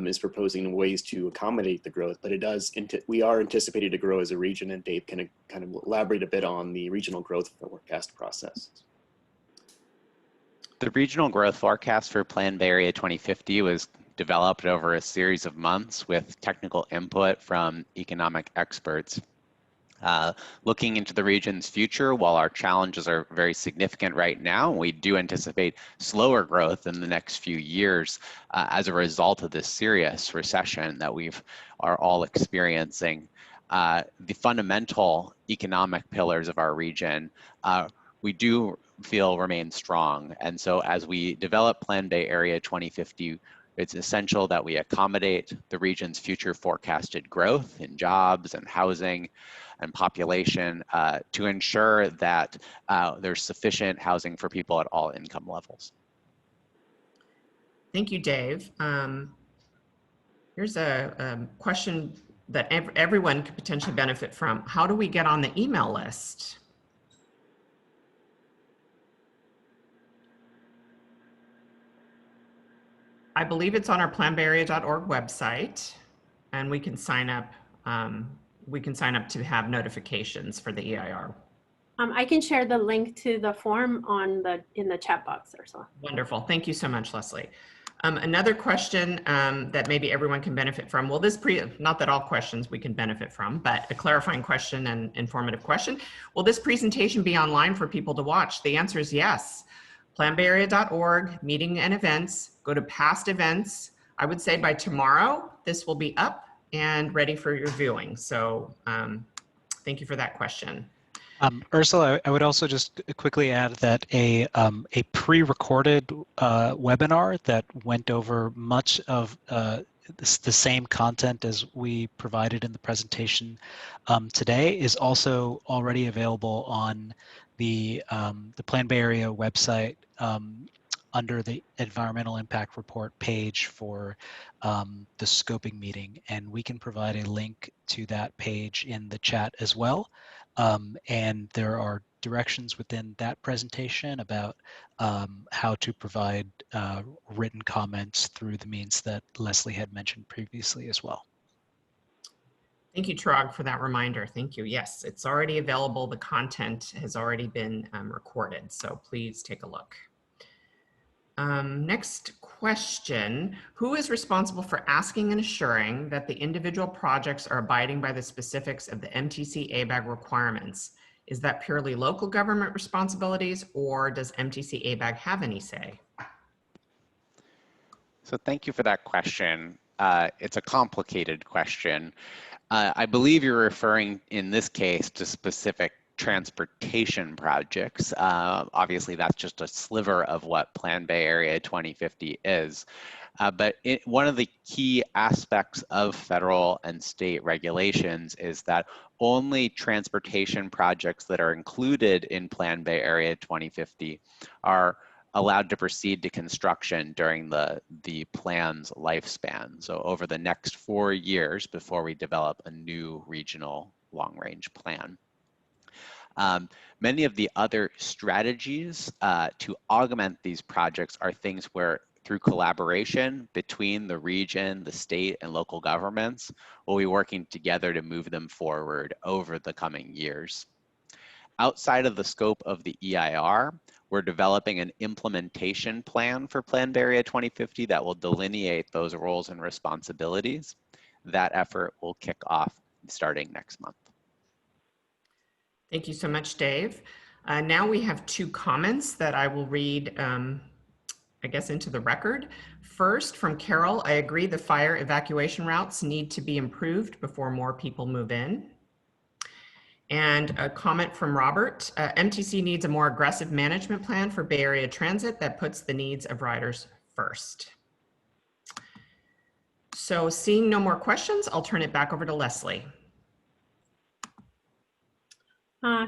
Speaker 4: is proposing ways to accommodate the growth, but it does. We are anticipated to grow as a region, and Dave can kind of elaborate a bit on the regional growth forecast process.
Speaker 6: The regional growth forecast for Plan Bay Area 2050 was developed over a series of months with technical input from economic experts. Looking into the region's future, while our challenges are very significant right now, we do anticipate slower growth in the next few years as a result of this serious recession that we are all experiencing. The fundamental economic pillars of our region, we do feel remain strong. And so as we develop Plan Bay Area 2050, it's essential that we accommodate the region's future forecasted growth in jobs and housing and population to ensure that there's sufficient housing for people at all income levels.
Speaker 3: Thank you, Dave. Here's a question that everyone could potentially benefit from. How do we get on the email list? I believe it's on our planbayarea.org website, and we can sign up. We can sign up to have notifications for the EIR.
Speaker 1: I can share the link to the form in the chat box, Ursula.
Speaker 3: Wonderful. Thank you so much, Leslie. Another question that maybe everyone can benefit from. Well, not that all questions we can benefit from, but a clarifying question and informative question. Will this presentation be online for people to watch? The answer is yes. planbayarea.org, meeting and events, go to past events. I would say by tomorrow, this will be up and ready for your viewing. So thank you for that question.
Speaker 2: Ursula, I would also just quickly add that a pre-recorded webinar that went over much of the same content as we provided in the presentation today is also already available on the Plan Bay Area website under the Environmental Impact Report page for the scoping meeting, and we can provide a link to that page in the chat as well. And there are directions within that presentation about how to provide written comments through the means that Leslie had mentioned previously as well.
Speaker 3: Thank you, Chirag, for that reminder. Thank you. Yes, it's already available. The content has already been recorded, so please take a look. Next question, who is responsible for asking and assuring that the individual projects are abiding by the specifics of the MTC ABAG requirements? Is that purely local government responsibilities, or does MTC ABAG have any say?
Speaker 6: So thank you for that question. It's a complicated question. I believe you're referring in this case to specific transportation projects. Obviously, that's just a sliver of what Plan Bay Area 2050 is. But one of the key aspects of federal and state regulations is that only transportation projects that are included in Plan Bay Area 2050 are allowed to proceed to construction during the plan's lifespan. So over the next 4 years before we develop a new regional long-range plan. Many of the other strategies to augment these projects are things where through collaboration between the region, the state, and local governments, we'll be working together to move them forward over the coming years. Outside of the scope of the EIR, we're developing an implementation plan for Plan Bay Area 2050 that will delineate those roles and responsibilities. That effort will kick off starting next month.
Speaker 3: Thank you so much, Dave. Now we have two comments that I will read, I guess, into the record. First, from Carol, I agree the fire evacuation routes need to be improved before more people move in. And a comment from Robert, MTC needs a more aggressive management plan for Bay Area transit that puts the needs of riders first. So seeing no more questions, I'll turn it back over to Leslie.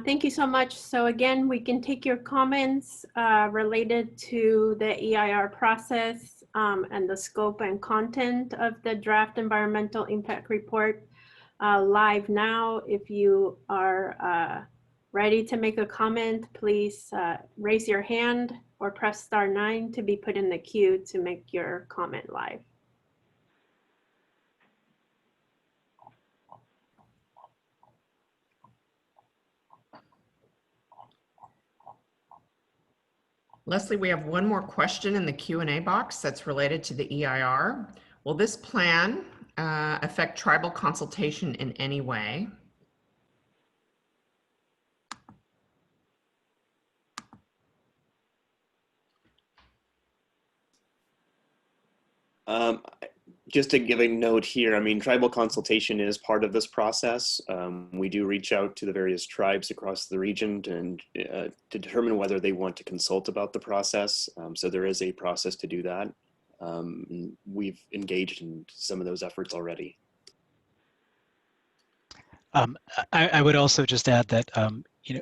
Speaker 1: Thank you so much. So again, we can take your comments related to the EIR process and the scope and content of the draft environmental impact report live now. If you are ready to make a comment, please raise your hand or press *9 to be put in the queue to make your comment live.
Speaker 3: Leslie, we have one more question in the Q&A box that's related to the EIR. Will this plan affect tribal consultation in any way?
Speaker 4: Just to give a note here, I mean, tribal consultation is part of this process. We do reach out to the various tribes across the region to determine whether they want to consult about the process. So there is a process to do that. We've engaged in some of those efforts already.
Speaker 2: I would also just add that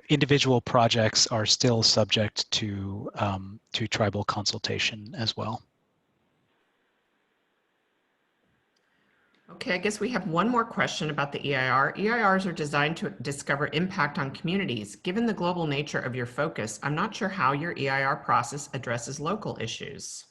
Speaker 2: individual projects are still subject to tribal consultation as well.
Speaker 3: Okay, I guess we have one more question about the EIR. EIRs are designed to discover impact on communities. Given the global nature of your focus, I'm not sure how your EIR process addresses local issues.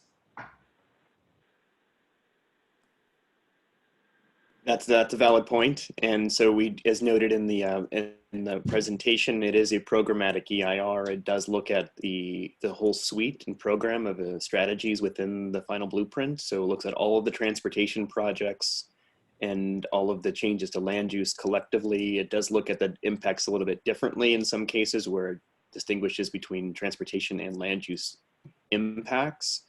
Speaker 4: That's a valid point. And so we, as noted in the presentation, it is a programmatic EIR. It does look at the whole suite and program of strategies within the final blueprint. So it looks at all of the transportation projects and all of the changes to land use collectively. It does look at the impacts a little bit differently in some cases, where it distinguishes between transportation and land use impacts.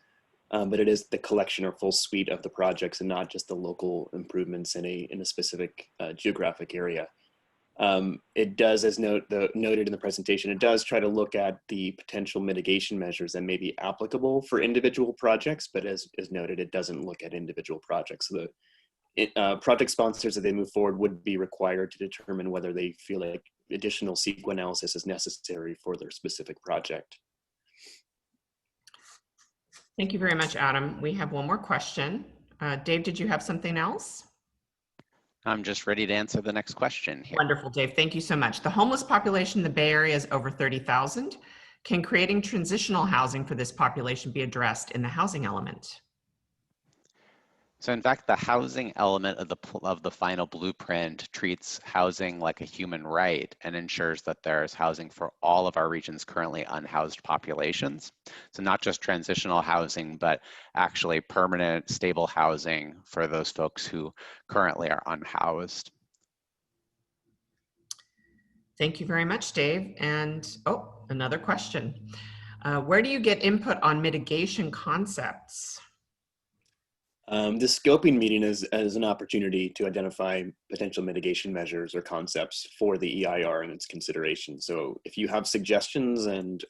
Speaker 4: But it is the collection or full suite of the projects and not just the local improvements in a specific geographic area. It does, as noted in the presentation, it does try to look at the potential mitigation measures that may be applicable for individual projects, but as noted, it doesn't look at individual projects. So the project sponsors, as they move forward, would be required to determine whether they feel like additional CEQA analysis is necessary for their specific project.
Speaker 3: Thank you very much, Adam. We have one more question. Dave, did you have something else?
Speaker 6: I'm just ready to answer the next question here.
Speaker 3: Wonderful, Dave. Thank you so much. The homeless population in the Bay Area is over 30,000. Can creating transitional housing for this population be addressed in the housing element?
Speaker 6: So in fact, the housing element of the final blueprint treats housing like a human right and ensures that there's housing for all of our region's currently unhoused populations. So not just transitional housing, but actually permanent, stable housing for those folks who currently are unhoused.
Speaker 3: Thank you very much, Dave. And another question. Where do you get input on mitigation concepts?
Speaker 4: The scoping meeting is an opportunity to identify potential mitigation measures or concepts for the EIR and its consideration. So if you have suggestions and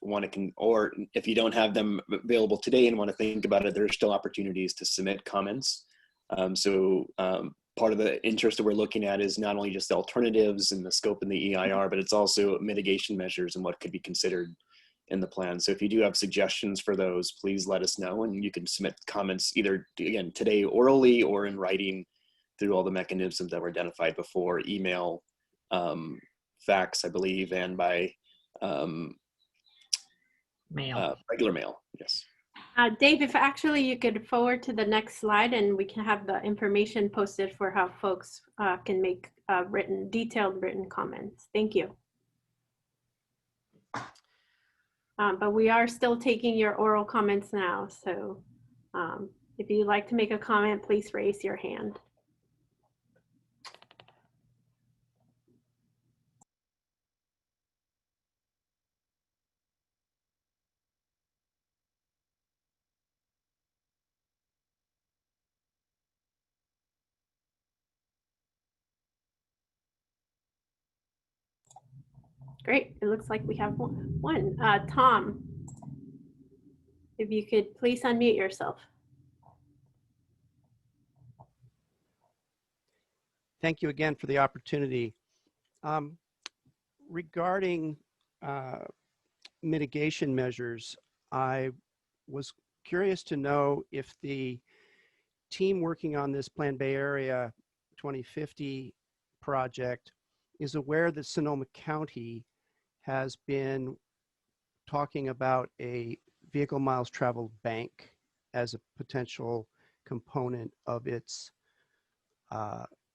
Speaker 4: or if you don't have them available today and want to think about it, there are still opportunities to submit comments. Part of the interest that we're looking at is not only just the alternatives and the scope in the EIR, but it's also mitigation measures and what could be considered in the plan. So if you do have suggestions for those, please let us know, and you can submit comments either, again, today orally or in writing through all the mechanisms that were identified before: email, fax, I believe, and by
Speaker 3: mail.
Speaker 4: Regular mail. Yes.
Speaker 1: Dave, if actually you could forward to the next slide, and we can have the information posted for how folks can make detailed written comments. Thank you. But we are still taking your oral comments now. So if you'd like to make a comment, please raise your hand. Great. It looks like we have one. Tom, if you could please unmute yourself.
Speaker 9: Thank you again for the opportunity. Regarding mitigation measures, I was curious to know if the team working on this Plan Bay Area 2050 project is aware that Sonoma County has been talking about a vehicle miles traveled bank as a potential component of its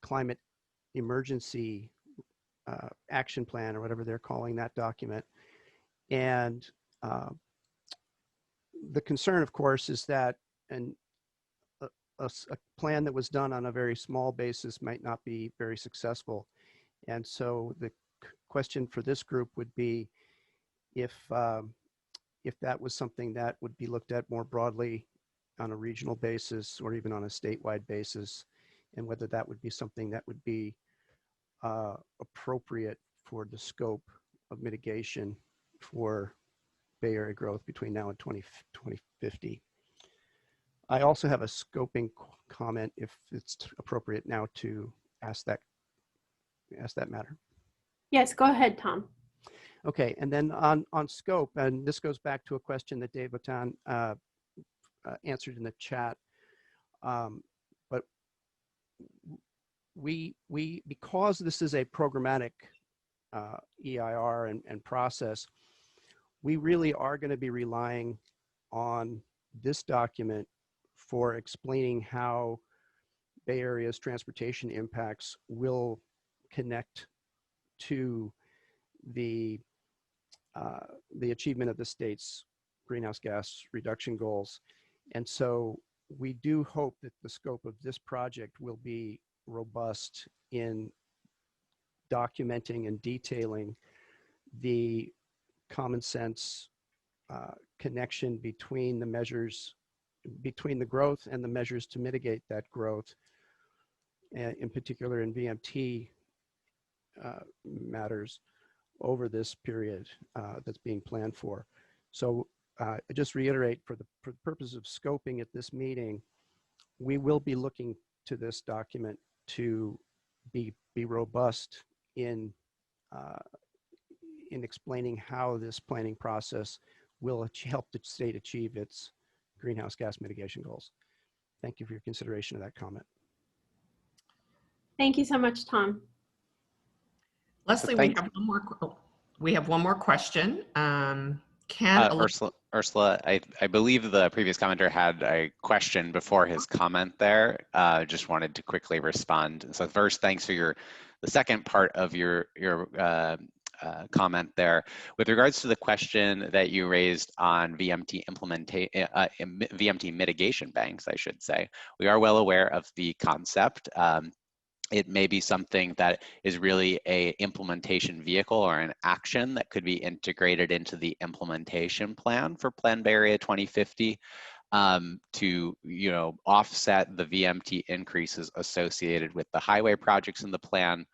Speaker 9: climate emergency action plan, or whatever they're calling that document. And the concern, of course, is that a plan that was done on a very small basis might not be very successful. And so the question for this group would be if that was something that would be looked at more broadly on a regional basis or even on a statewide basis, and whether that would be something that would be appropriate for the scope of mitigation for Bay Area growth between now and 2050. I also have a scoping comment, if it's appropriate now to ask that matter.
Speaker 1: Yes, go ahead, Tom.
Speaker 9: Okay, and then on scope, and this goes back to a question that Dave Botan answered in the chat, but because this is a programmatic EIR and process, we really are going to be relying on this document for explaining how Bay Area's transportation impacts will connect to the achievement of the state's greenhouse gas reduction goals. And so we do hope that the scope of this project will be robust in documenting and detailing the common sense connection between the measures, between the growth and the measures to mitigate that growth, in particular in VMT matters over this period that's being planned for. So I just reiterate, for the purpose of scoping at this meeting, we will be looking to this document to be robust in explaining how this planning process will help the state achieve its greenhouse gas mitigation goals. Thank you for your consideration of that comment.
Speaker 1: Thank you so much, Tom.
Speaker 3: Leslie, we have one more question.
Speaker 6: Ursula, I believe the previous commenter had a question before his comment there. Just wanted to quickly respond. So first, thanks for the second part of your comment there. With regards to the question that you raised on VMT mitigation banks, I should say, we are well aware of the concept. It may be something that is really a implementation vehicle or an action that could be integrated into the implementation plan for Plan Bay Area 2050 to offset the VMT increases associated with the highway projects in the plan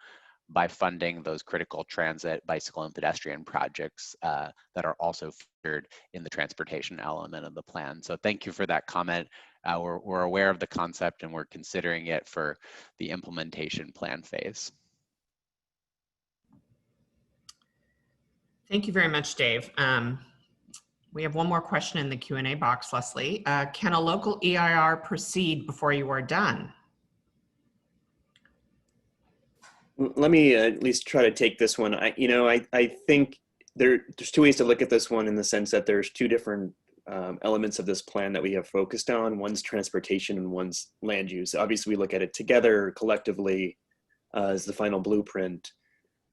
Speaker 6: by funding those critical transit, bicycle, and pedestrian projects that are also featured in the transportation element of the plan. So thank you for that comment. We're aware of the concept and we're considering it for the implementation plan phase.
Speaker 3: Thank you very much, Dave. We have one more question in the Q&A box, Leslie. Can a local EIR proceed before you are done?
Speaker 4: Let me at least try to take this one. I think there's two ways to look at this one, in the sense that there's two different elements of this plan that we have focused on. One's transportation and one's land use. Obviously, we look at it together collectively as the final blueprint.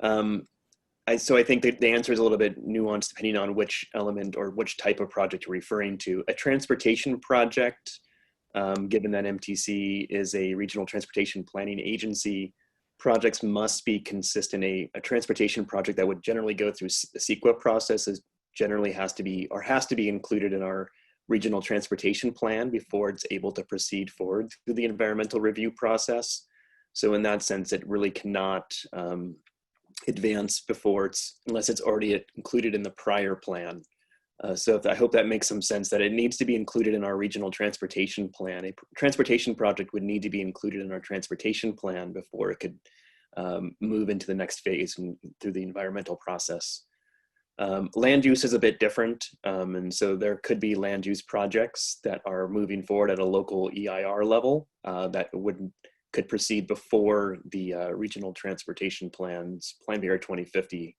Speaker 4: So I think that the answer is a little bit nuanced depending on which element or which type of project you're referring to. A transportation project, given that MTC is a regional transportation planning agency, projects must be consistent. A transportation project that would generally go through the CEQA process generally has to be included in our regional transportation plan before it's able to proceed forward through the environmental review process. So in that sense, it really cannot advance before unless it's already included in the prior plan. So I hope that makes some sense, that it needs to be included in our regional transportation plan. A transportation project would need to be included in our transportation plan before it could move into the next phase and through the environmental process. Land use is a bit different, and so there could be land use projects that are moving forward at a local EIR level that could proceed before the regional transportation plans, Plan BR 2050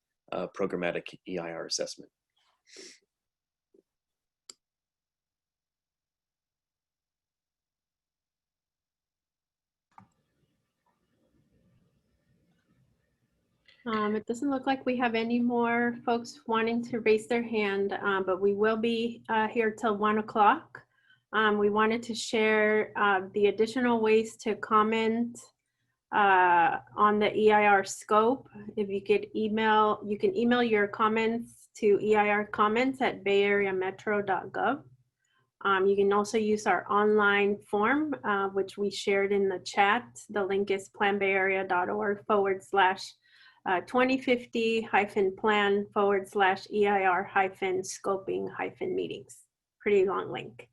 Speaker 4: programmatic EIR assessment.
Speaker 1: It doesn't look like we have any more folks wanting to raise their hand, but we will be here till 1 o'clock. We wanted to share the additional ways to comment on the EIR scope. If you could email, you can email your comments to eircomments@bayareametro.gov. You can also use our online form, which we shared in the chat. The link is planbayarea.org/2050-plan/EIR-scoping-meetings. Pretty long link.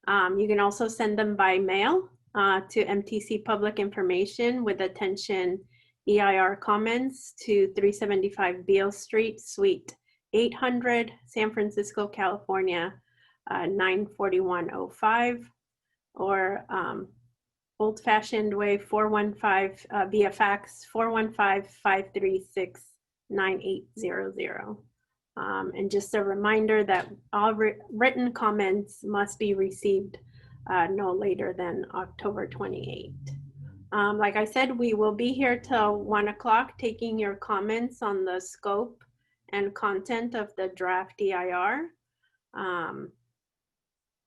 Speaker 1: You can also send them by mail to MTC Public Information with attention EIR comments to 375 Beale Street, Suite 800, San Francisco, California, 94105, or old-fashioned way 415 via fax 415-536-9800. And just a reminder that all written comments must be received no later than October 28th. Like I said, we will be here till 1 o'clock taking your comments on the scope and content of the draft DIR.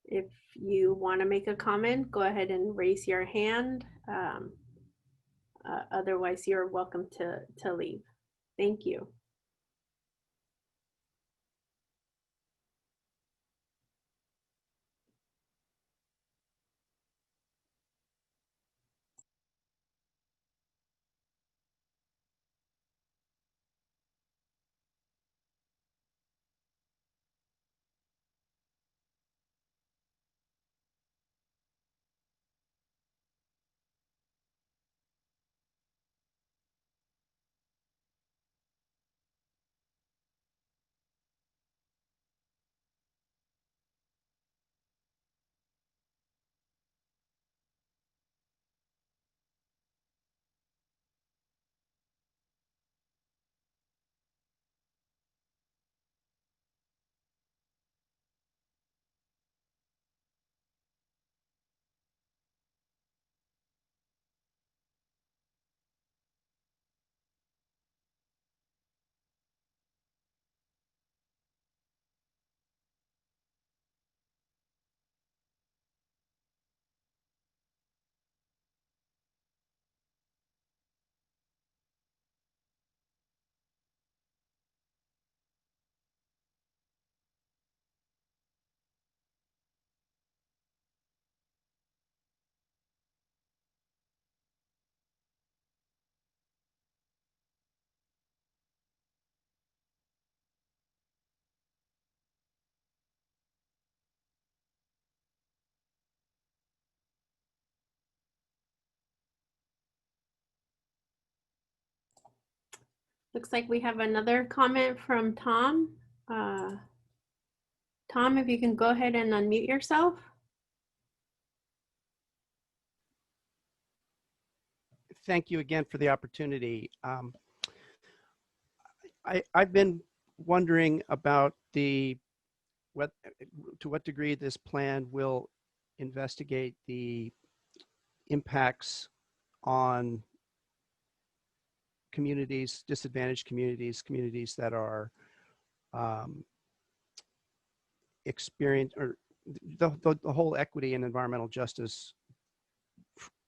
Speaker 1: If you want to make a comment, go ahead and raise your hand. Otherwise, you're welcome to leave. Thank you. Looks like we have another comment from Tom. Tom, if you can go ahead and unmute yourself.
Speaker 9: Thank you again for the opportunity. I've been wondering about to what degree this plan will investigate the impacts on communities, disadvantaged communities, communities that are or the whole equity and environmental justice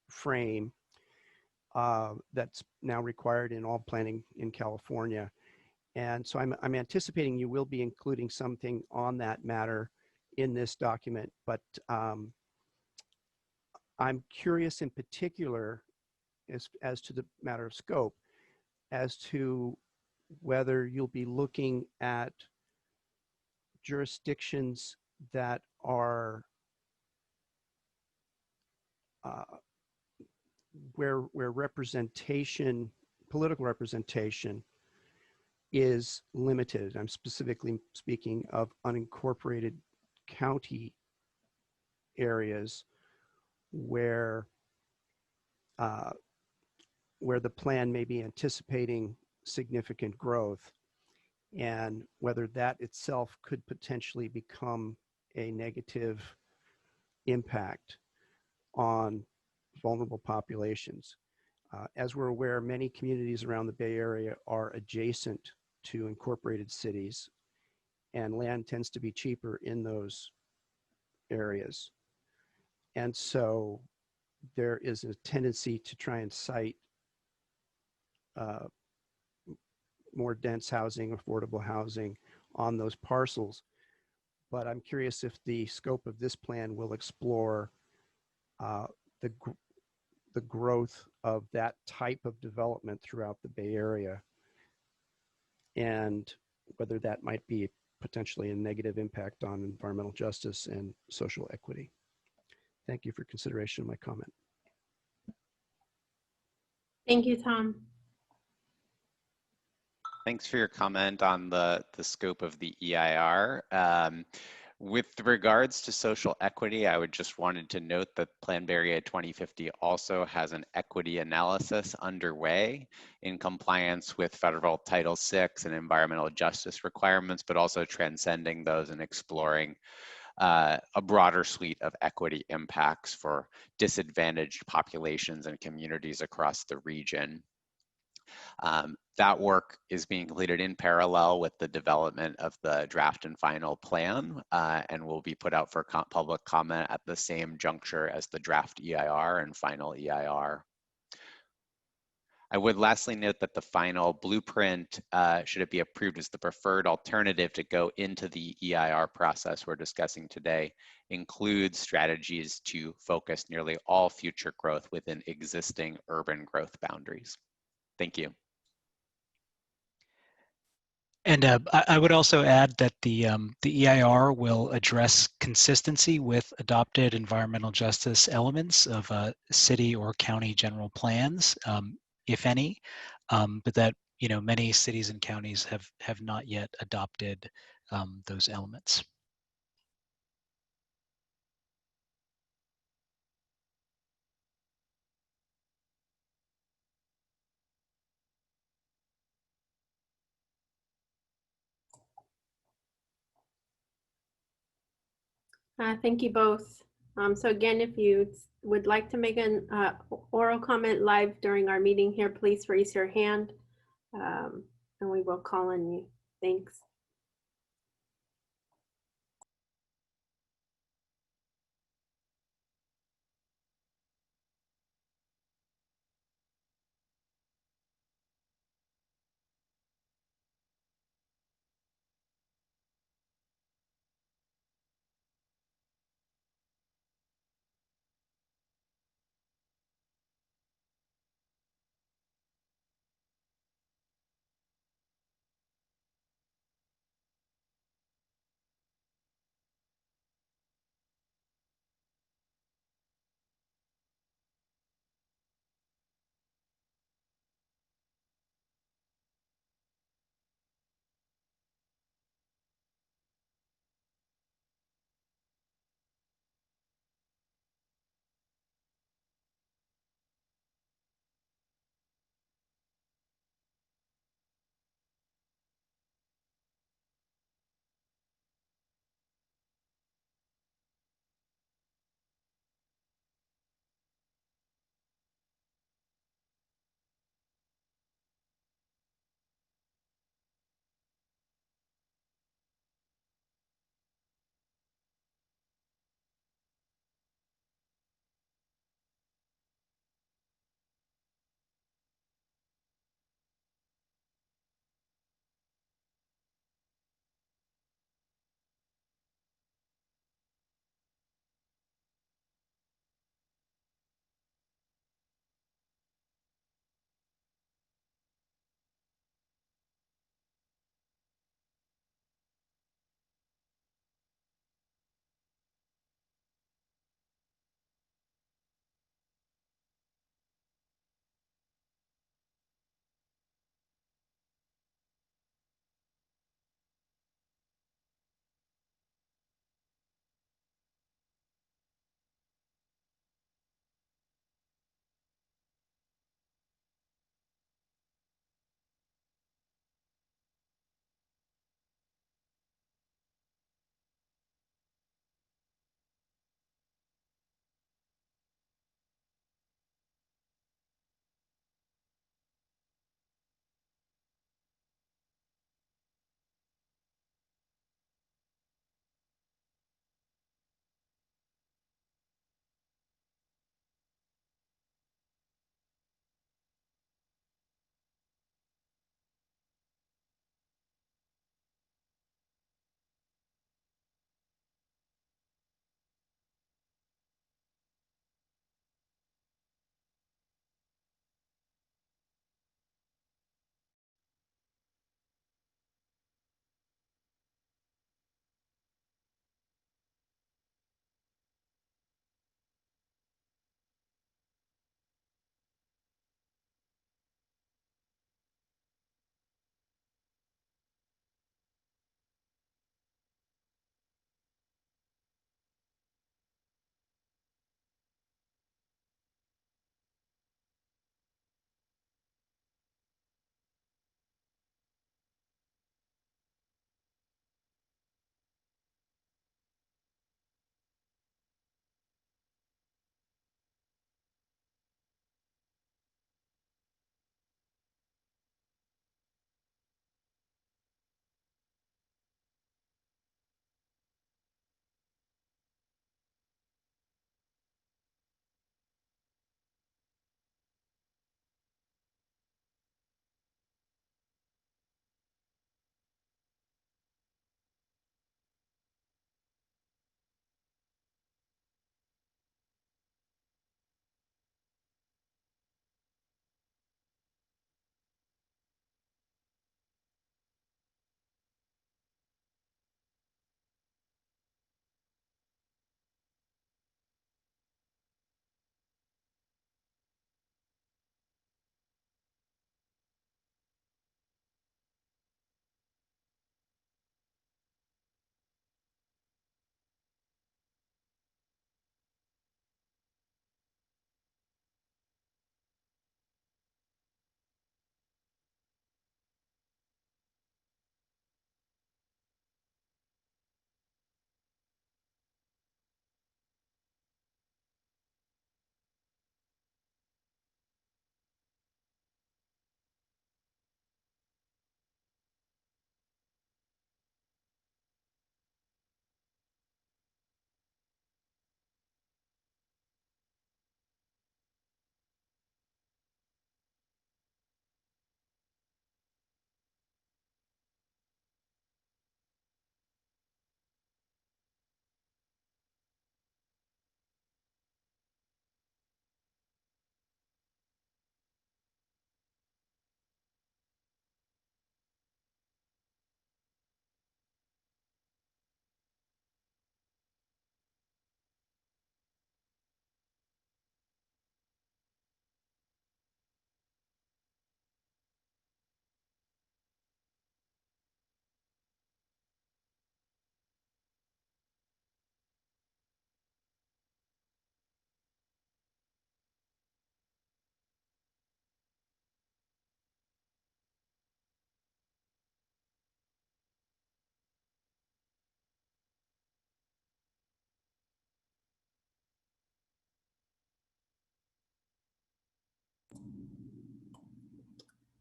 Speaker 9: frame that's now required in all planning in California. And so I'm anticipating you will be including something on that matter in this document, but I'm curious in particular as to the matter of scope, as to whether you'll be looking at jurisdictions that are where representation, political representation, is limited. I'm specifically speaking of unincorporated county areas where the plan may be anticipating significant growth, and whether that itself could potentially become a negative impact on vulnerable populations. As we're aware, many communities around the Bay Area are adjacent to incorporated cities, and land tends to be cheaper in those areas. And so there is a tendency to try and cite more dense housing, affordable housing on those parcels. But I'm curious if the scope of this plan will explore the growth of that type of development throughout the Bay Area, and whether that might be potentially a negative impact on environmental justice and social equity. Thank you for consideration of my comment.
Speaker 1: Thank you, Tom.
Speaker 6: Thanks for your comment on the scope of the EIR. With regards to social equity, I would just wanted to note that Plan Bay Area 2050 also has an equity analysis underway in compliance with federal Title VI and environmental justice requirements, but also transcending those and exploring a broader suite of equity impacts for disadvantaged populations and communities across the region. That work is being completed in parallel with the development of the draft and final plan, and will be put out for public comment at the same juncture as the draft EIR and final EIR. I would lastly note that the final blueprint, should it be approved as the preferred alternative to go into the EIR process we're discussing today, includes strategies to focus nearly all future growth within existing urban growth boundaries. Thank you.
Speaker 2: And I would also add that the EIR will address consistency with adopted environmental justice elements of city or county general plans, if any, but that many cities and counties have not yet adopted those elements.
Speaker 1: Thank you both. So again, if you would like to make an oral comment live during our meeting here, please raise your hand and we will call on you. Thanks.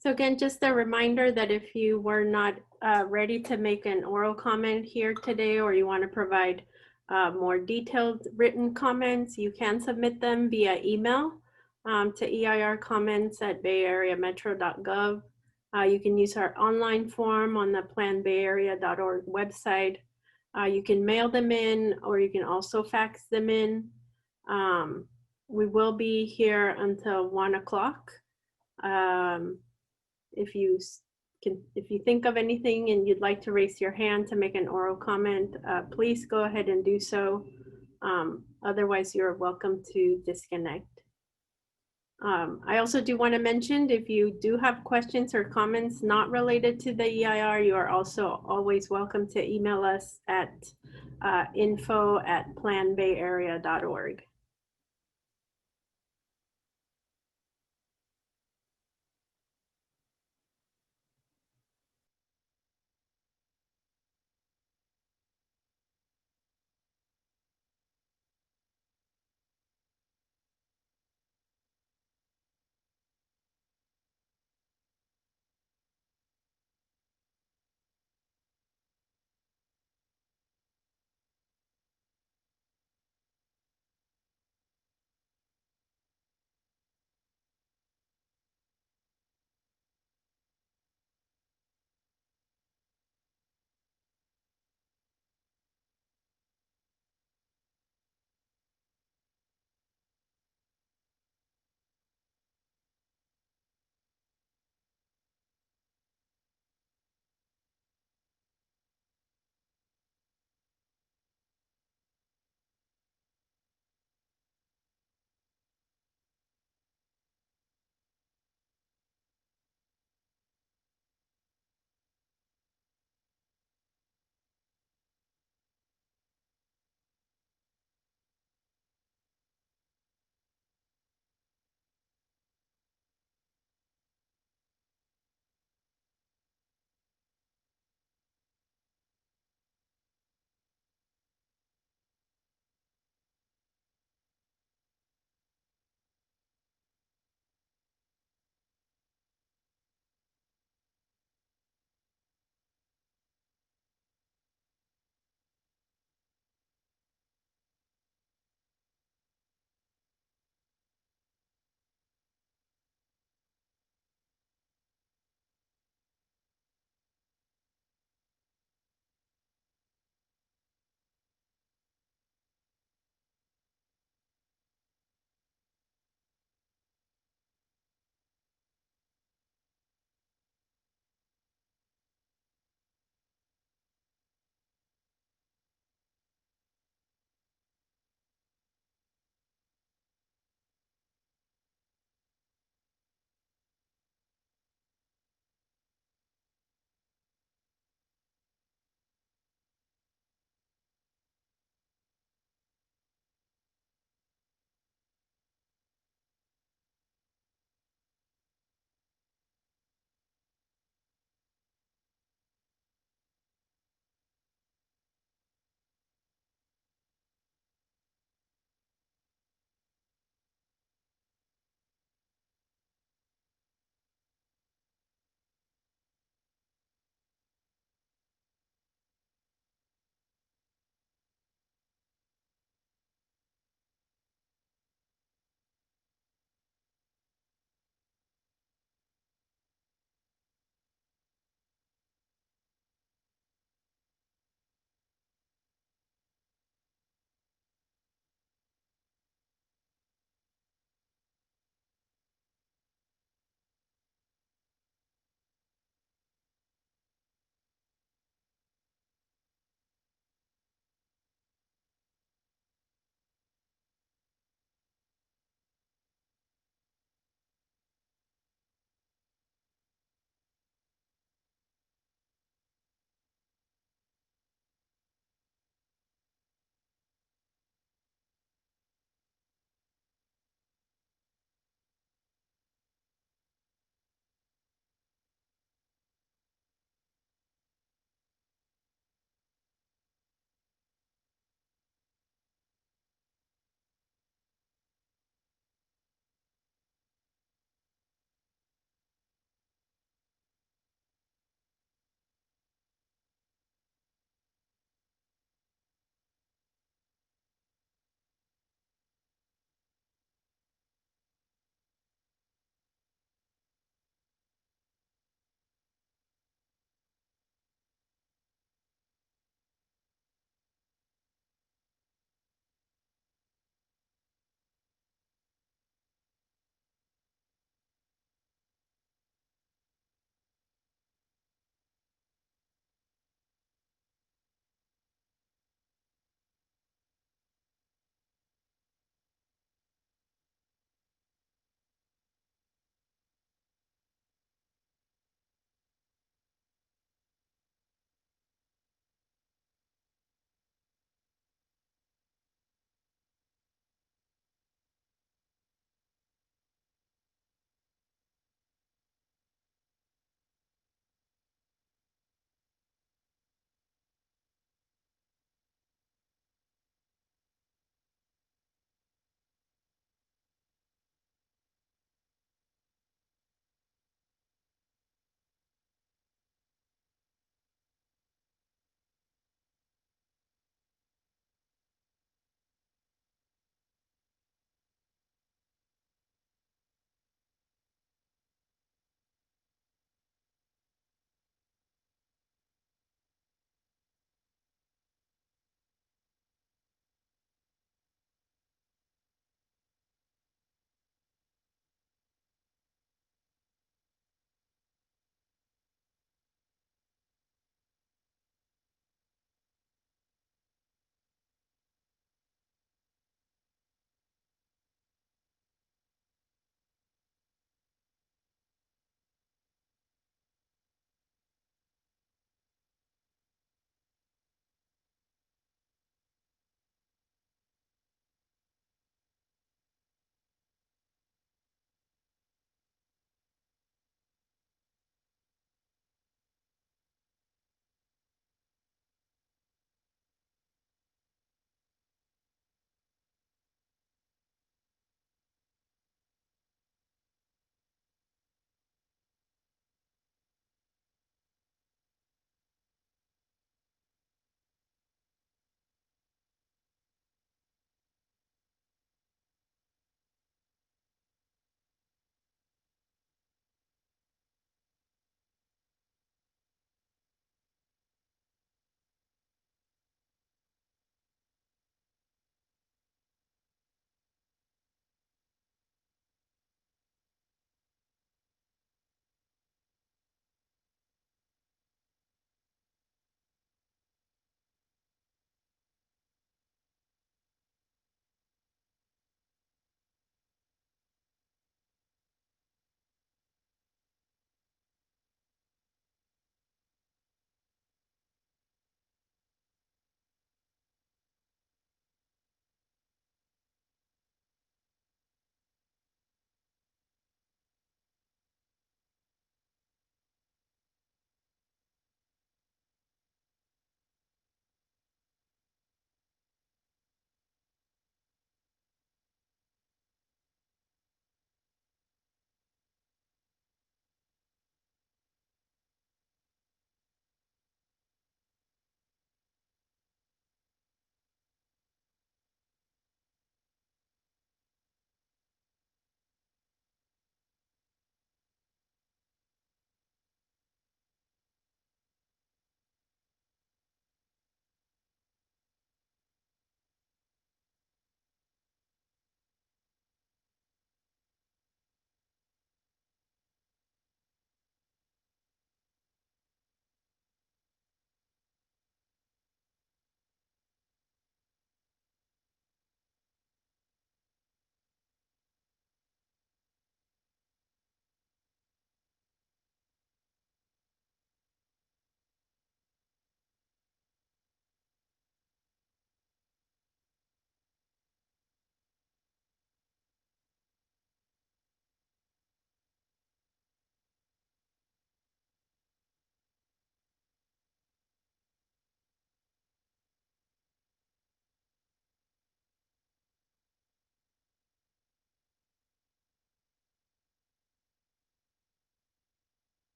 Speaker 1: So again, just a reminder that if you were not ready to make an oral comment here today, or you want to provide more detailed written comments, you can submit them via email to eircomments@bayareametro.gov. You can use our online form on the planbayarea.org website. You can mail them in, or you can also fax them in. We will be here until 1 o'clock. If you think of anything and you'd like to raise your hand to make an oral comment, please go ahead and do so. Otherwise, you're welcome to disconnect. I also do want to mention, if you do have questions or comments not related to the EIR, you are also always welcome to email us at info@planbayarea.org.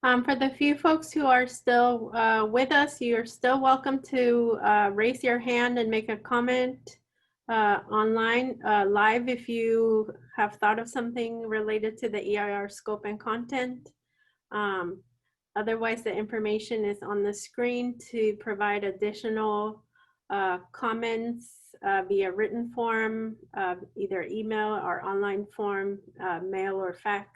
Speaker 1: For the few folks who are still with us, you're still welcome to raise your hand and make a comment online, live, if you have thought of something related to the EIR scope and content. Otherwise, the information is on the screen to provide additional comments via written form, either email or online form, mail or fax.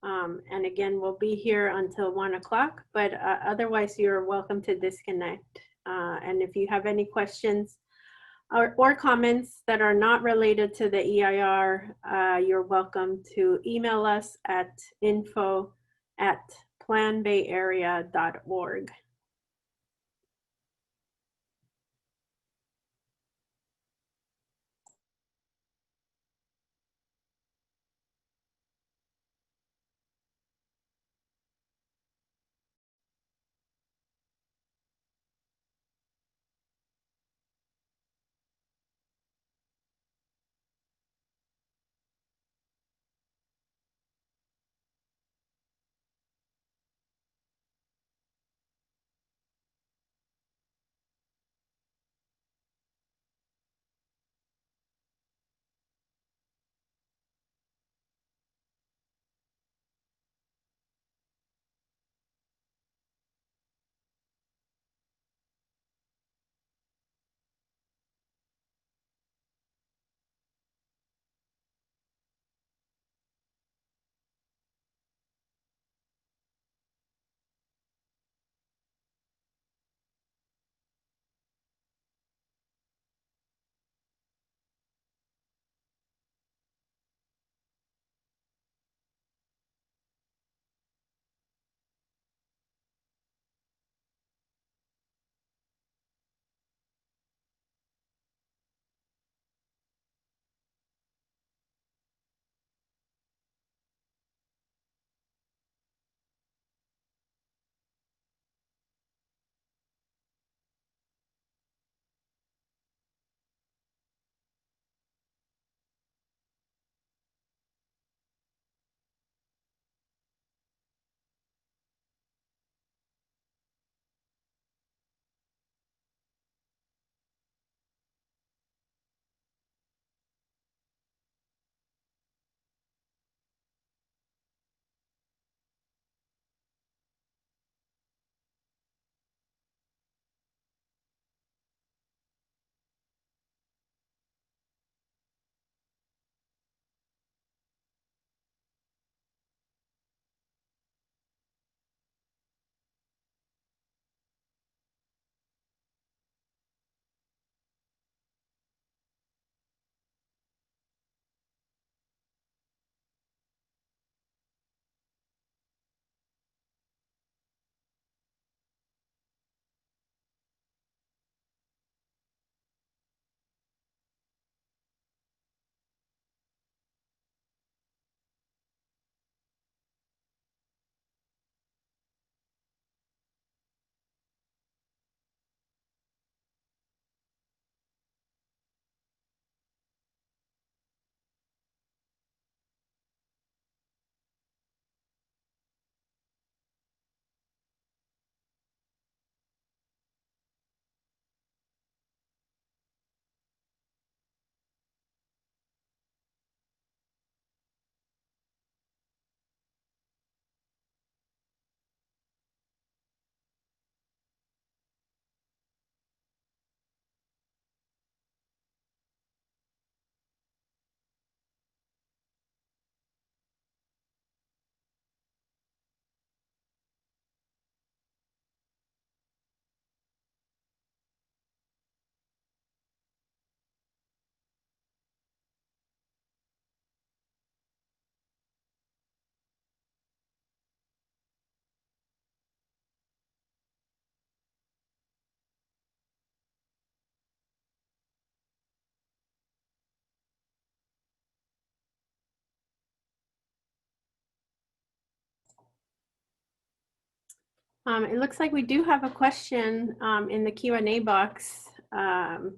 Speaker 1: And again, we'll be here until 1 o'clock, but otherwise you're welcome to disconnect. And if you have any questions or comments that are not related to the EIR, you're welcome to email us at info@planbayarea.org. It looks like we do have a question in the Q&A box. Shirag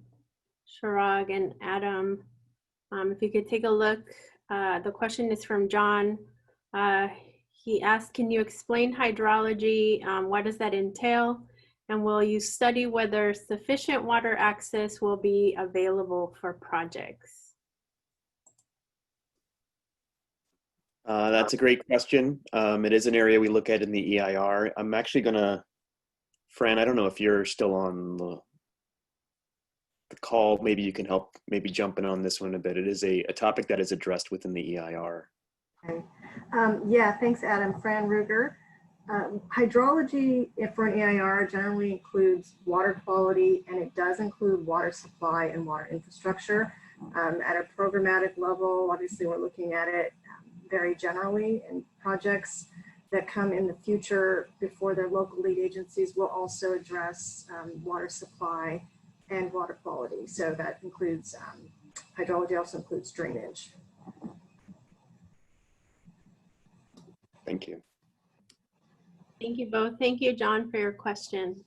Speaker 1: and Adam, if you could take a look. The question is from John. He asked, can you explain hydrology? What does that entail? And will you study whether sufficient water access will be available for projects?
Speaker 4: That's a great question. It is an area we look at in the EIR. I'm actually gonna, Fran, I don't know if you're still on the call. Maybe you can help, maybe jump in on this one a bit. It is a topic that is addressed within the EIR.
Speaker 12: Okay. Yeah, thanks, Adam. Fran Ruger. Hydrology for an EIR generally includes water quality, and it does include water supply and water infrastructure. At a programmatic level, obviously we're looking at it very generally, and projects that come in the future before their local lead agencies will also address water supply and water quality. So that includes, hydrology also includes drainage.
Speaker 4: Thank you.
Speaker 1: Thank you both. Thank you, John, for your question.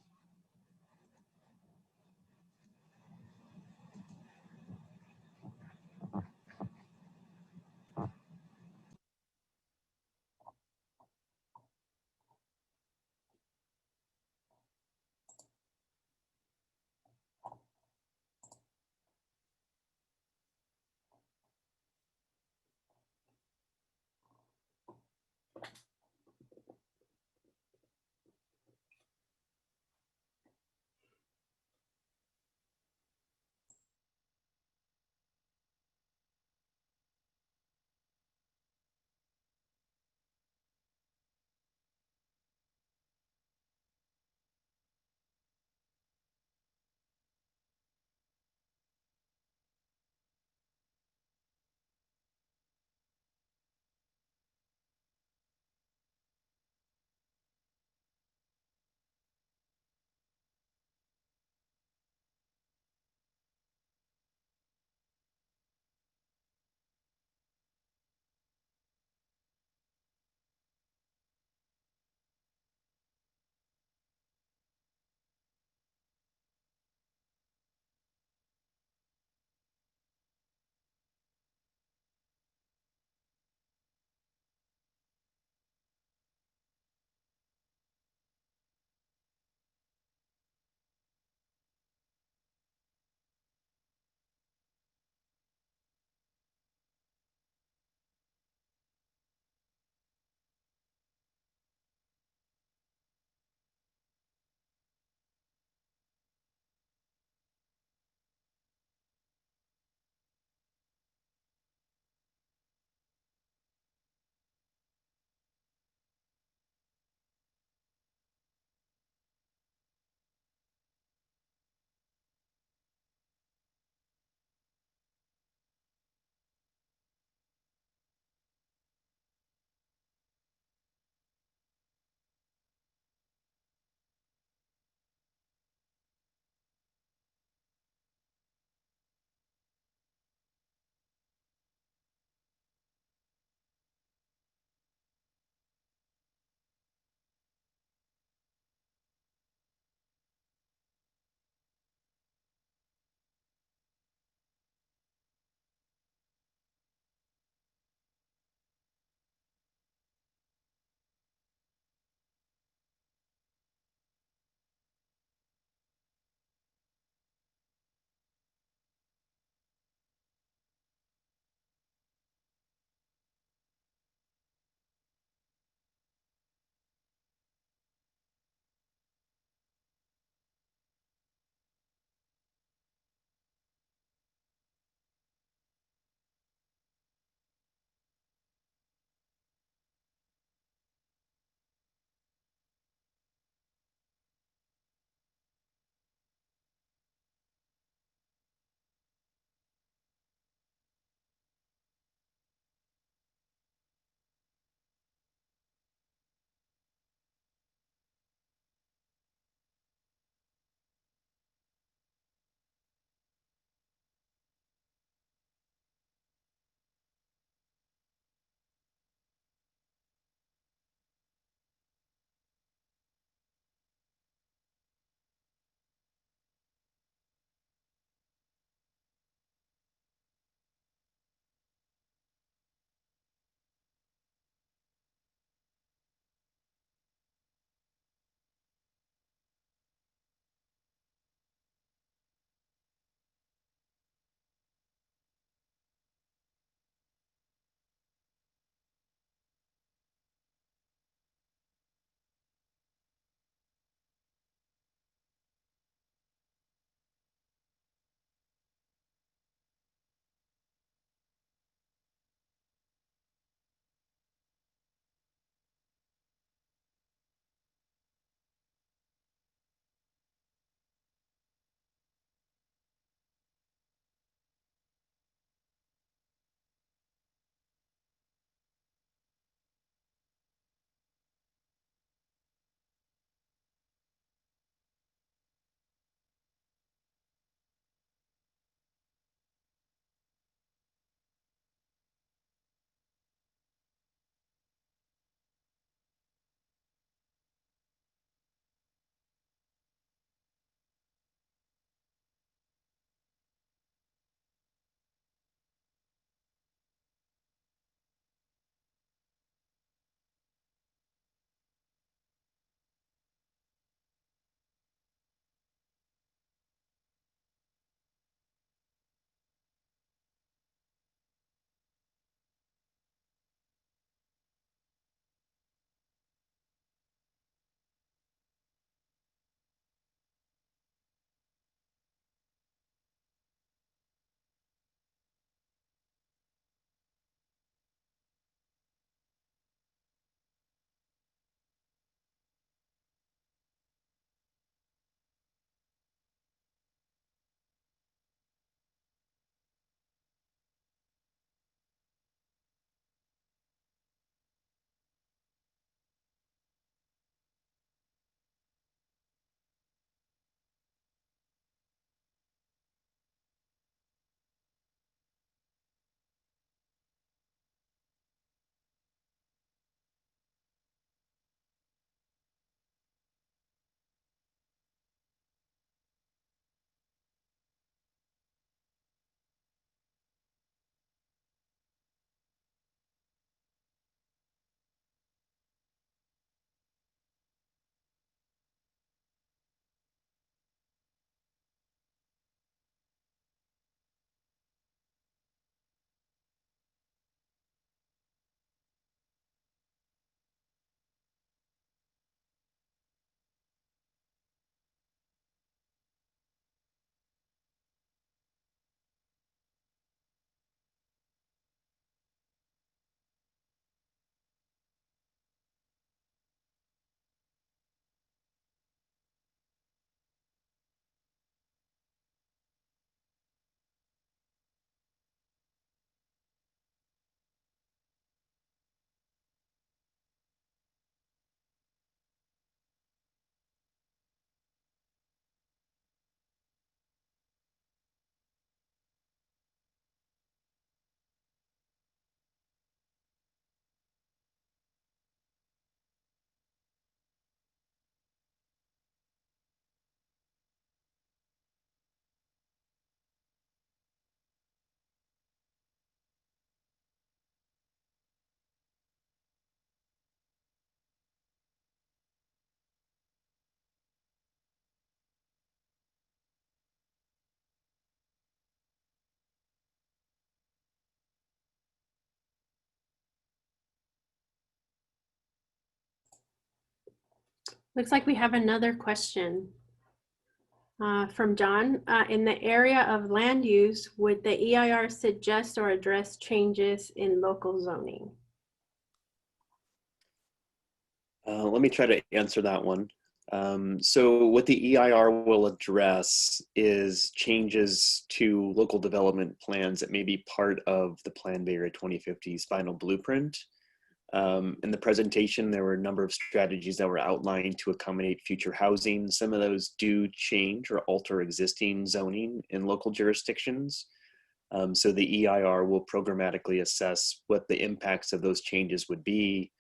Speaker 1: Looks like we have another question from John. In the area of land use, would the EIR suggest or address changes in local zoning?
Speaker 4: Let me try to answer that one. So what the EIR will address is changes to local development plans that may be part of the Plan Bay Area 2050's final blueprint. In the presentation, there were a number of strategies that were outlined to accommodate future housing. Some of those do change or alter existing zoning in local jurisdictions. So the EIR will programmatically assess what the impacts of those changes would be,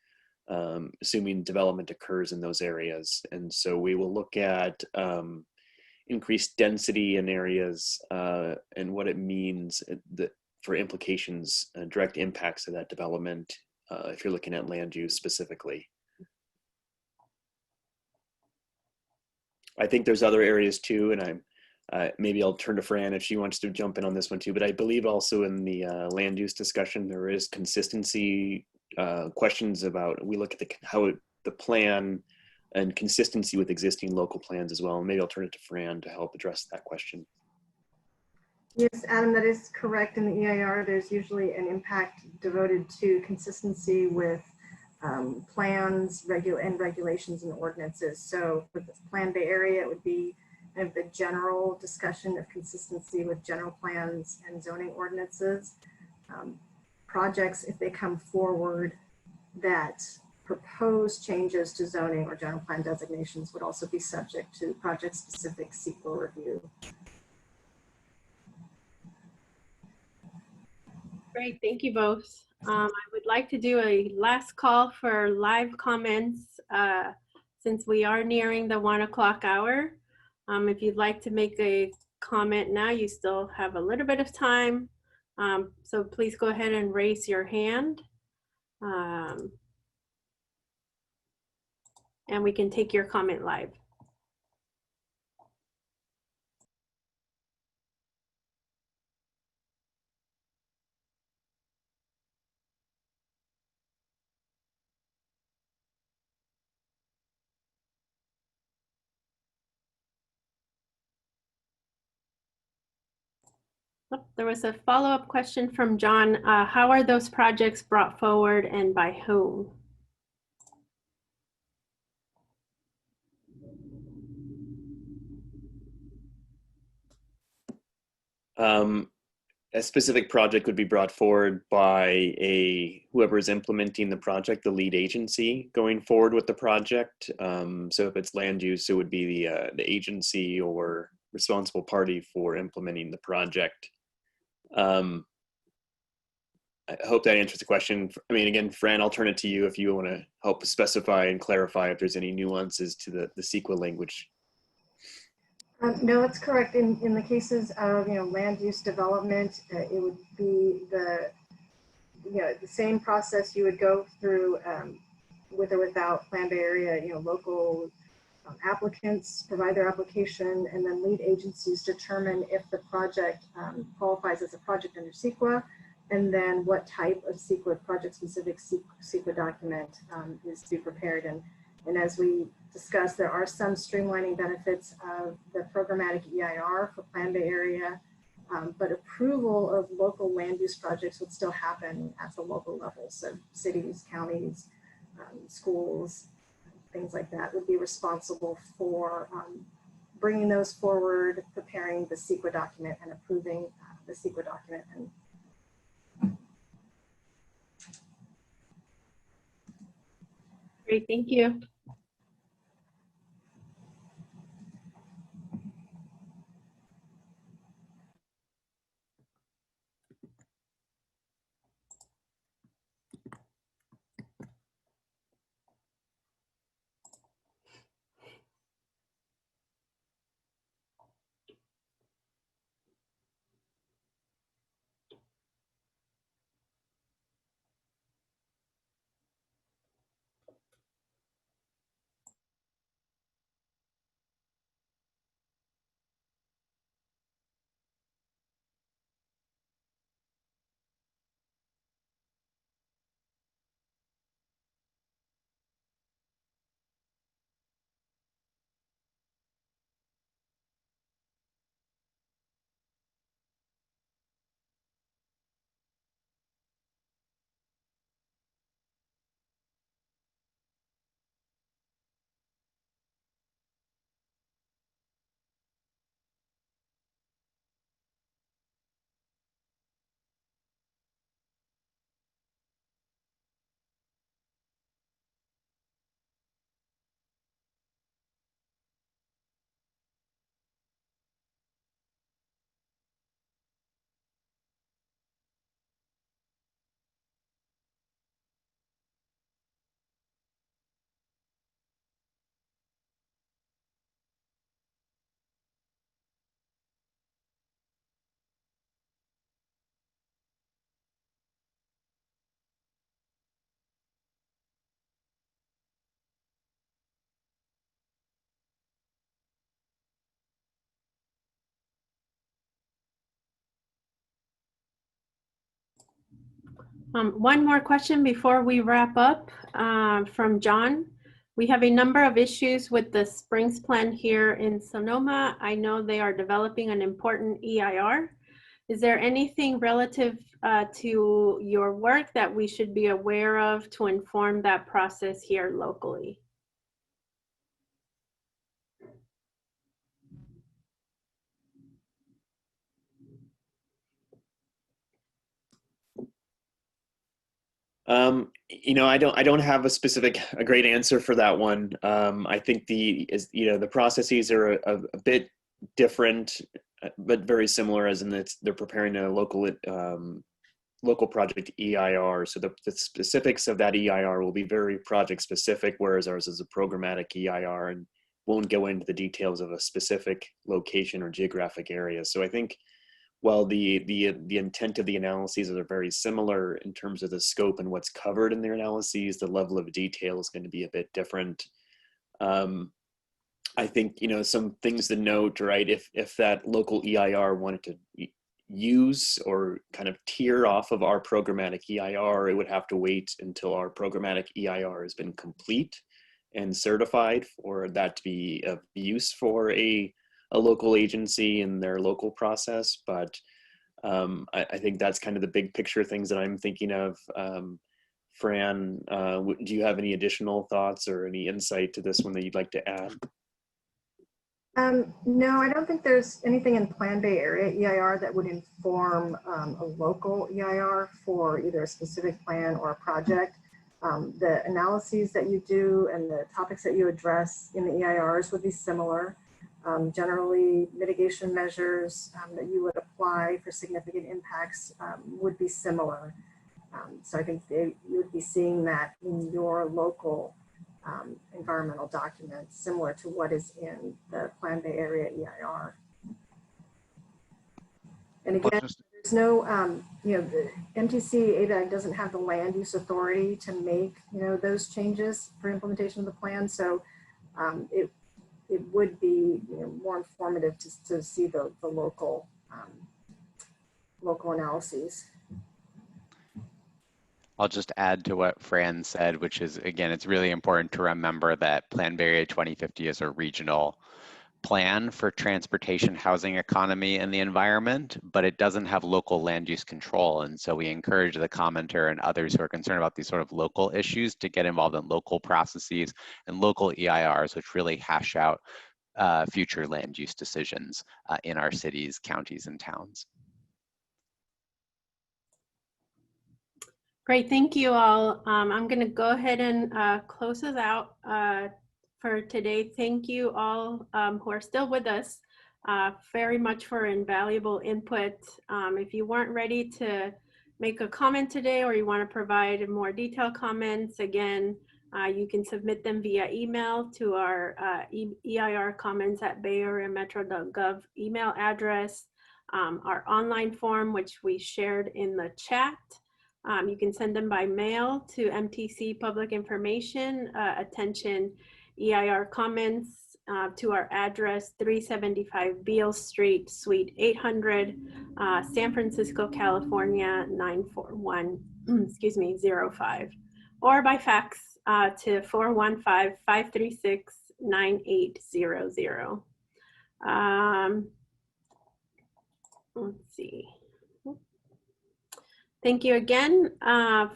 Speaker 4: assuming development occurs in those areas. And so we will look at increased density in areas and what it means for implications, direct impacts of that development, if you're looking at land use specifically. I think there's other areas too, and maybe I'll turn to Fran if she wants to jump in on this one too, but I believe also in the land use discussion, there is consistency questions about, we look at how the plan and consistency with existing local plans as well. And maybe I'll turn it to Fran to help address that question.
Speaker 12: Yes, Adam, that is correct. In the EIR, there's usually an impact devoted to consistency with plans, regulations and ordinances. So for the Plan Bay Area, it would be kind of the general discussion of consistency with general plans and zoning ordinances. Projects, if they come forward that propose changes to zoning or general plan designations, would also be subject to project-specific CEQA review.
Speaker 1: Great, thank you both. I would like to do a last call for live comments since we are nearing the 1 o'clock hour. If you'd like to make a comment now, you still have a little bit of time. So please go ahead and raise your hand. And we can take your comment live. Oh, there was a follow-up question from John. How are those projects brought forward and by whom?
Speaker 4: A specific project would be brought forward by whoever is implementing the project, the lead agency going forward with the project. So if it's land use, it would be the agency or responsible party for implementing the project. I hope that answers the question. I mean, again, Fran, I'll turn it to you if you want to help specify and clarify if there's any nuances to the CEQA language.
Speaker 12: No, that's correct. In the cases of land use development, it would be the same process you would go through with or without Plan Bay Area. Local applicants provide their application, and then lead agencies determine if the project qualifies as a project under CEQA, and then what type of CEQA, project-specific CEQA document is to be prepared. And as we discussed, there are some streamlining benefits of the programmatic EIR for Plan Bay Area, but approval of local land use projects would still happen at the local level. So cities, counties, schools, things like that would be responsible for bringing those forward, preparing the CEQA document and approving the CEQA document.
Speaker 1: Great, thank you. One more question before we wrap up from John. We have a number of issues with the Springs plan here in Sonoma. I know they are developing an important EIR. Is there anything relative to your work that we should be aware of to inform that process here locally?
Speaker 4: You know, I don't have a great answer for that one. I think the processes are a bit different, but very similar, as in that they're preparing a local project EIR. So the specifics of that EIR will be very project specific, whereas ours is a programmatic EIR and won't go into the details of a specific location or geographic area. So I think, while the intent of the analyses are very similar in terms of the scope and what's covered in their analyses, the level of detail is going to be a bit different. I think, you know, some things to note, right? If that local EIR wanted to use or kind of tier off of our programmatic EIR, it would have to wait until our programmatic EIR has been complete and certified for that to be of use for a local agency in their local process. But I think that's kind of the big picture things that I'm thinking of. Fran, do you have any additional thoughts or any insight to this one that you'd like to add?
Speaker 12: No, I don't think there's anything in Plan Bay Area EIR that would inform a local EIR for either a specific plan or a project. The analyses that you do and the topics that you address in the EIRs would be similar. Generally, mitigation measures that you would apply for significant impacts would be similar. So I think you would be seeing that in your local environmental documents, similar to what is in the Plan Bay Area EIR. And again, there's no, the MTC ADAG doesn't have the land use authority to make, those changes for implementation of the plan. So it would be more informative to see the local analyses.
Speaker 6: I'll just add to what Fran said, which is, again, it's really important to remember that Plan Bay Area 2050 is a regional plan for transportation, housing, economy, and the environment, but it doesn't have local land use control. And so we encourage the commenter and others who are concerned about these sort of local issues to get involved in local processes and local EIRs, which really hash out future land use decisions in our cities, counties, and towns.
Speaker 1: Great, thank you all. I'm going to go ahead and close us out for today. Thank you all who are still with us very much for invaluable input. If you weren't ready to make a comment today or you want to provide more detailed comments, again, you can submit them via email to our EIR comments@bayareametro.gov email address, our online form, which we shared in the chat. You can send them by mail to MTC Public Information, attention EIR comments to our address 375 Beale Street, Suite 800, San Francisco, California 94105, or by fax to 415-536-9800. Let's see. Thank you again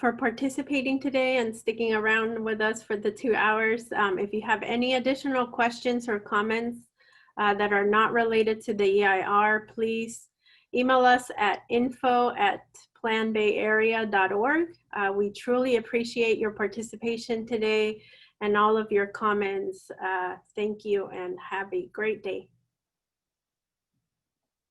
Speaker 1: for participating today and sticking around with us for the 2 hours. If you have any additional questions or comments that are not related to the EIR, please email us at info@planbayarea.org. We truly appreciate your participation today and all of your comments. Thank you and have a great day.